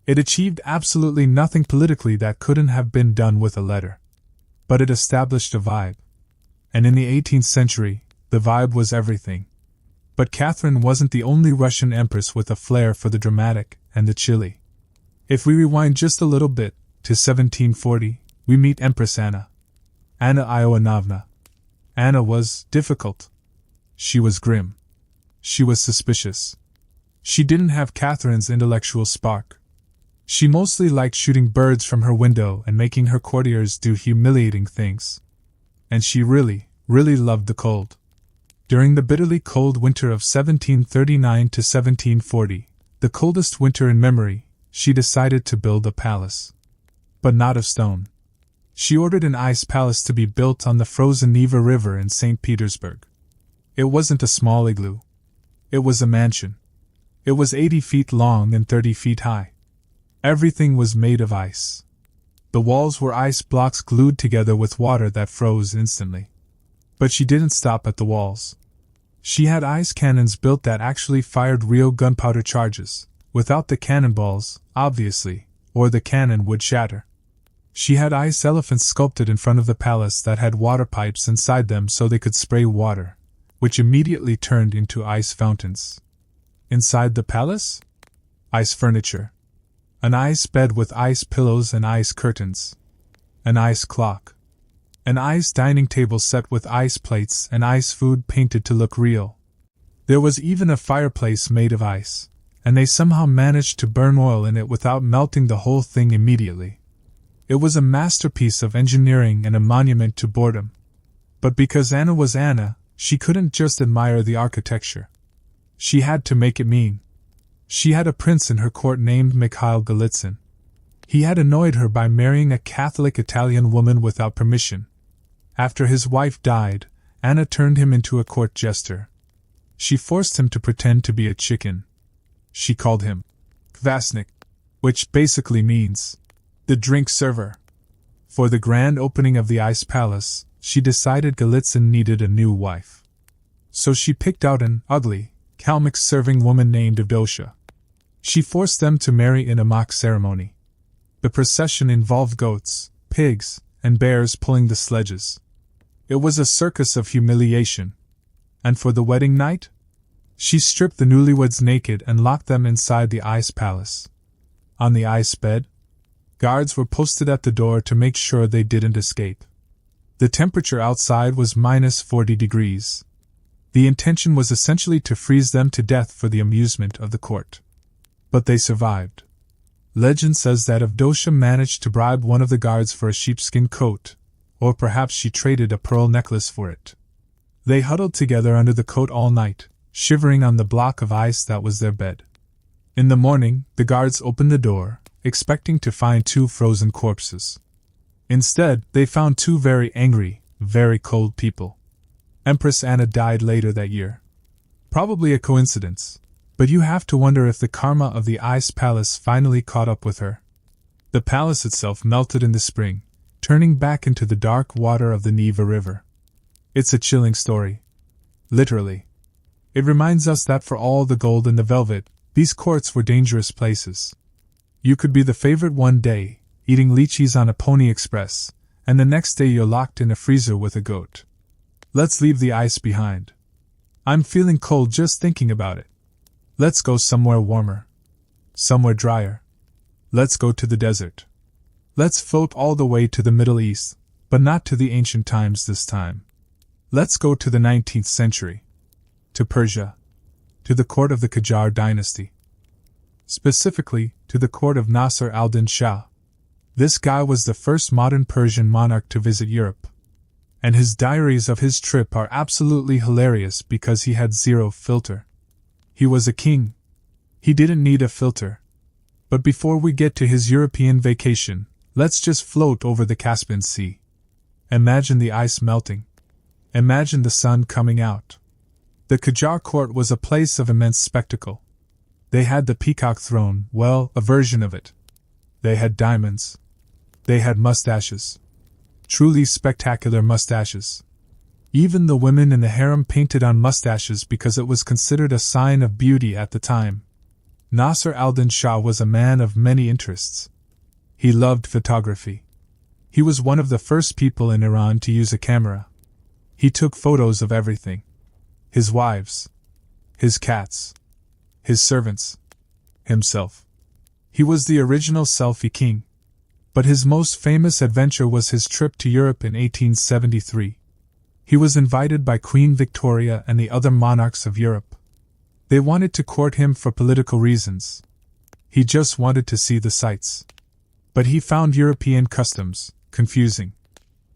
Speaker 1: It achieved absolutely nothing politically that couldn't have been done with a letter. But it established a vibe. And in the 18th century, the vibe was everything. But Catherine wasn't the only Russian empress with a flair for the dramatic and the chilly. If we rewind just a little bit, to 1740, we meet Empress Anna. Anna Ioannovna. Anna was difficult. She was grim. She was suspicious. She didn't have Catherine's intellectual spark. She mostly liked shooting birds from her window and making her courtiers do humiliating things. And she really, really loved the cold. During the bitterly cold winter of 1739 to 1740, the coldest winter in memory, she decided to build a palace. But not of stone. She ordered an ice palace to be built on the frozen Neva River in St. Petersburg. It wasn't a small igloo. It was a mansion. It was 80 feet long and 30 feet high. Everything was made of ice. The walls were ice blocks glued together with water that froze instantly. But she didn't stop at the walls. She had ice cannons built that actually fired real gunpowder charges, without the cannonballs, obviously, or the cannon would shatter. She had ice elephants sculpted in front of the palace that had water pipes inside them so they could spray water, which immediately turned into ice fountains. Inside the palace? Ice furniture. An ice bed with ice pillows and ice curtains. An ice clock. An ice dining table set with ice plates and ice food painted to look real. There was even a fireplace made of ice, and they somehow managed to burn oil in it without melting the whole thing immediately. It was a masterpiece of engineering and a monument to boredom. But because Anna was Anna, she couldn't just admire the architecture. She had to make it mean. She had a prince in her court named Mikhail Golitsyn. He had annoyed her by marrying a Catholic Italian woman without permission. After his wife died, Anna turned him into a court jester. She forced him to pretend to be a chicken. She called him Kvasnik, which basically means the drink server. For the grand opening of the ice palace, she decided Golitsyn needed a new wife. So she picked out an ugly, Kalmyk serving woman named Avdotia. She forced them to marry in a mock ceremony. The procession involved goats, pigs, and bears pulling the sledges. It was a circus of humiliation. And for the wedding night? She stripped the newlyweds naked and locked them inside the ice palace. On the ice bed, guards were posted at the door to make sure they didn't escape. The temperature outside was -40 degrees. The intention was essentially to freeze them to death for the amusement of the court. But they survived. Legend says that Avdotia managed to bribe one of the guards for a sheepskin coat, or perhaps she traded a pearl necklace for it. They huddled together under the coat all night, shivering on the block of ice that was their bed. In the morning, the guards opened the door, expecting to find 2 frozen corpses. Instead, they found 2 very angry, very cold people. Empress Anna died later that year. Probably a coincidence, but you have to wonder if the karma of the ice palace finally caught up with her. The palace itself melted in the spring, turning back into the dark water of the Neva River. It's a chilling story. Literally. It reminds us that for all the gold and the velvet, these courts were dangerous places. You could be the favorite one day, eating lychees on a Pony Express, and the next day you're locked in a freezer with a goat. Let's leave the ice behind. I'm feeling cold just thinking about it. Let's go somewhere warmer. Somewhere drier. Let's go to the desert. Let's float all the way to the Middle East, But not to the ancient times this time. Let's go to the 19th century. To Persia. To the court of the Qajar dynasty. Specifically, to the court of Nasr al-Din Shah. This guy was the first modern Persian monarch to visit Europe. And his diaries of his trip are absolutely hilarious because he had zero filter. He was a king. He didn't need a filter. But before we get to his European vacation, let's just float over the Caspian Sea. Imagine the ice melting. Imagine the sun coming out. The Qajar court was a place of immense spectacle. They had the peacock throne, well, a version of it. They had diamonds. They had mustaches. Truly spectacular mustaches. Even the women in the harem painted on mustaches because it was considered a sign of beauty at the time. Nasr al-Din Shah was a man of many interests. He loved photography. He was one of the first people in Iran to use a camera. He took photos of everything. His wives. His cats. His servants. Himself. He was the original selfie king. But his most famous adventure was his trip to Europe in 1873. He was invited by Queen Victoria and the other monarchs of Europe. They wanted to court him for political reasons. He just wanted to see the sights. But he found European customs confusing.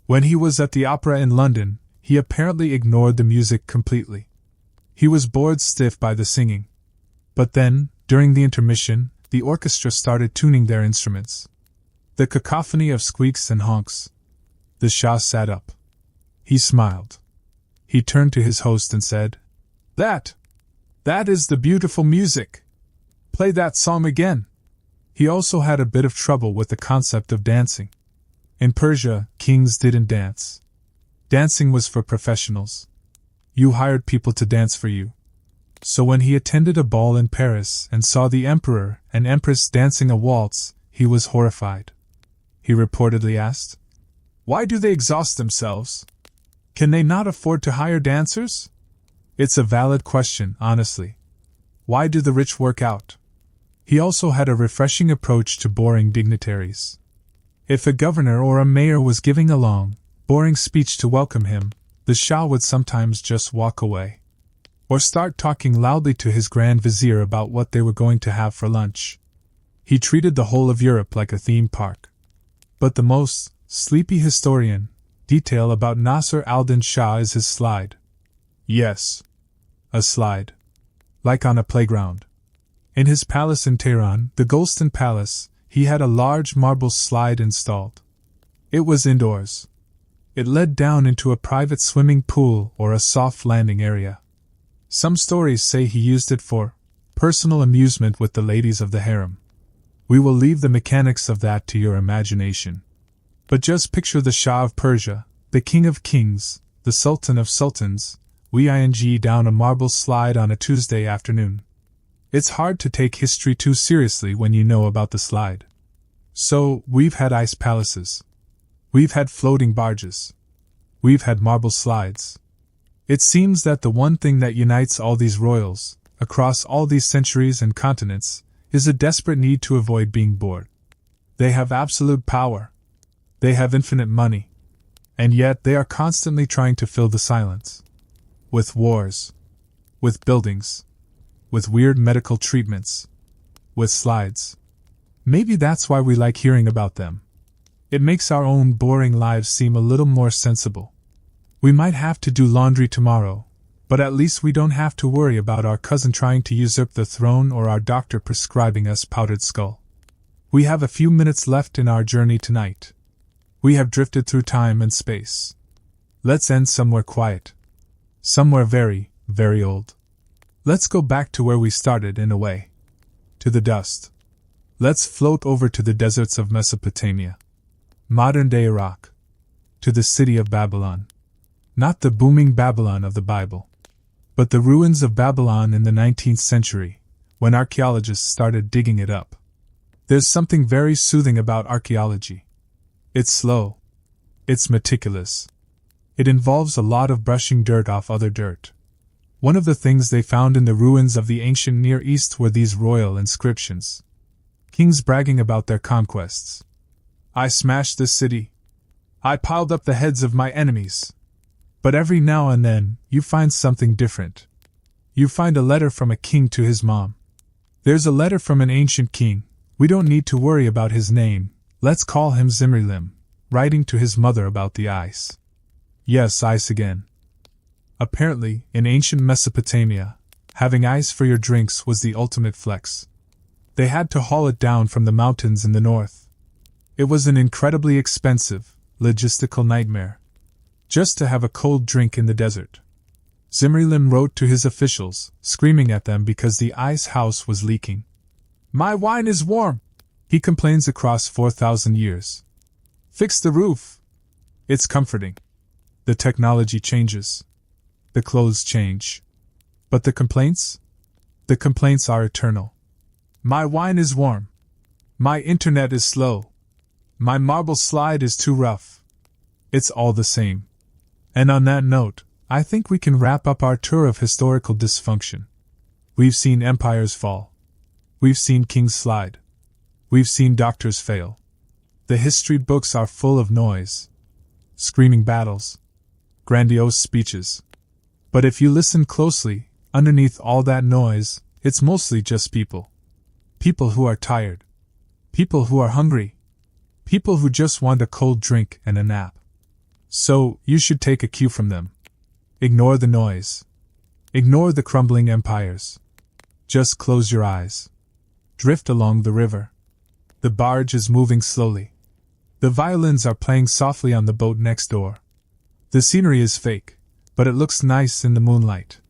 Speaker 1: When he was at the opera in London, he apparently ignored the music completely. He was bored stiff by the singing. But then, during the intermission, the orchestra started tuning their instruments. The cacophony of squeaks and honks. The Shah sat up. He smiled. He turned to his host and said, That is the beautiful music. Play that song again." He also had a bit of trouble with the concept of dancing. In Persia, kings didn't dance. Dancing was for professionals. You hired people to dance for you. So when he attended a ball in Paris and saw the emperor and empress dancing a waltz, he was horrified. He reportedly asked, "Why do they exhaust themselves? Can they not afford to hire dancers?" It's a valid question, honestly. Why do the rich work out? He also had a refreshing approach to boring dignitaries. If a governor or a mayor was giving a long, boring speech to welcome him, the Shah would sometimes just walk away. Or start talking loudly to his Grand Vizier about what they were going to have for lunch. He treated the whole of Europe like a theme park. But the most sleepy historian detail about Nasr al-Din Shah is his slide. Yes, a slide. Like on a playground. In his palace in Tehran, the Golestan Palace, he had a large marble slide installed. It was indoors. It led down into a private swimming pool or a soft landing area. Some stories say he used it for personal amusement with the ladies of the harem. We will leave the mechanics of that to your imagination. But just picture the Shah of Persia, the King of Kings, the Sultan of Sultans, down a marble slide on a Tuesday afternoon. It's hard to take history too seriously when you know about the slide. So, we've had ice palaces. We've had floating barges. We've had marble slides. It seems that the one thing that unites all these royals, across all these centuries and continents, is a desperate need to avoid being bored. They have absolute power. They have infinite money. And yet they are constantly trying to fill the silence. With wars. With buildings. With weird medical treatments. With slides. Maybe that's why we like hearing about them. It makes our own boring lives seem a little more sensible. We might have to do laundry tomorrow, but at least we don't have to worry about our cousin trying to usurp the throne or our doctor prescribing us powdered skull. We have a few minutes left in our journey tonight. We have drifted through time and space. Let's end somewhere quiet. Somewhere very, very old. Let's go back to where we started in a way. To the dust. Let's float over to the deserts of Mesopotamia. Modern-day Iraq. To the city of Babylon. Not the booming Babylon of the Bible. But the ruins of Babylon in the 19th century, when archaeologists started digging it up. There's something very soothing about archaeology. It's slow. It's meticulous. It involves a lot of brushing dirt off other dirt. One of the things they found in the ruins of the ancient Near East were these royal inscriptions. Kings bragging about their conquests. I smashed this city. I piled up the heads of my enemies. But every now and then, you find something different. You find a letter from a king to his mom. There's a letter from an ancient king. We don't need to worry about his name. Let's call him Zimrilim, writing to his mother about the ice. Yes, ice again. Apparently, in ancient Mesopotamia, having ice for your drinks was the ultimate flex. They had to haul it down from the mountains in the north. It was an incredibly expensive, logistical nightmare. Just to have a cold drink in the desert. Zimrilim wrote to his officials, screaming at them because the ice house was leaking. My wine is warm, he complains across 4,000 years. Fix the roof. It's comforting. The technology changes. The clothes change. But the complaints? The complaints are eternal. My wine is warm. My internet is slow. My marble slide is too rough. It's all the same. And on that note, I think we can wrap up our tour of historical dysfunction. We've seen empires fall. We've seen kings slide. We've seen doctors fail. The history books are full of noise. Screaming battles. Grandiose speeches. But if you listen closely, underneath all that noise, it's mostly just people. People who are tired. People who are hungry. People who just want a cold drink and a nap. So, you should take a cue from them. Ignore the noise. Ignore the crumbling empires. Just close your eyes. Drift along the river. The barge is moving slowly. The violins are playing softly on the boat next door. The scenery is fake, but it looks nice in the moonlight.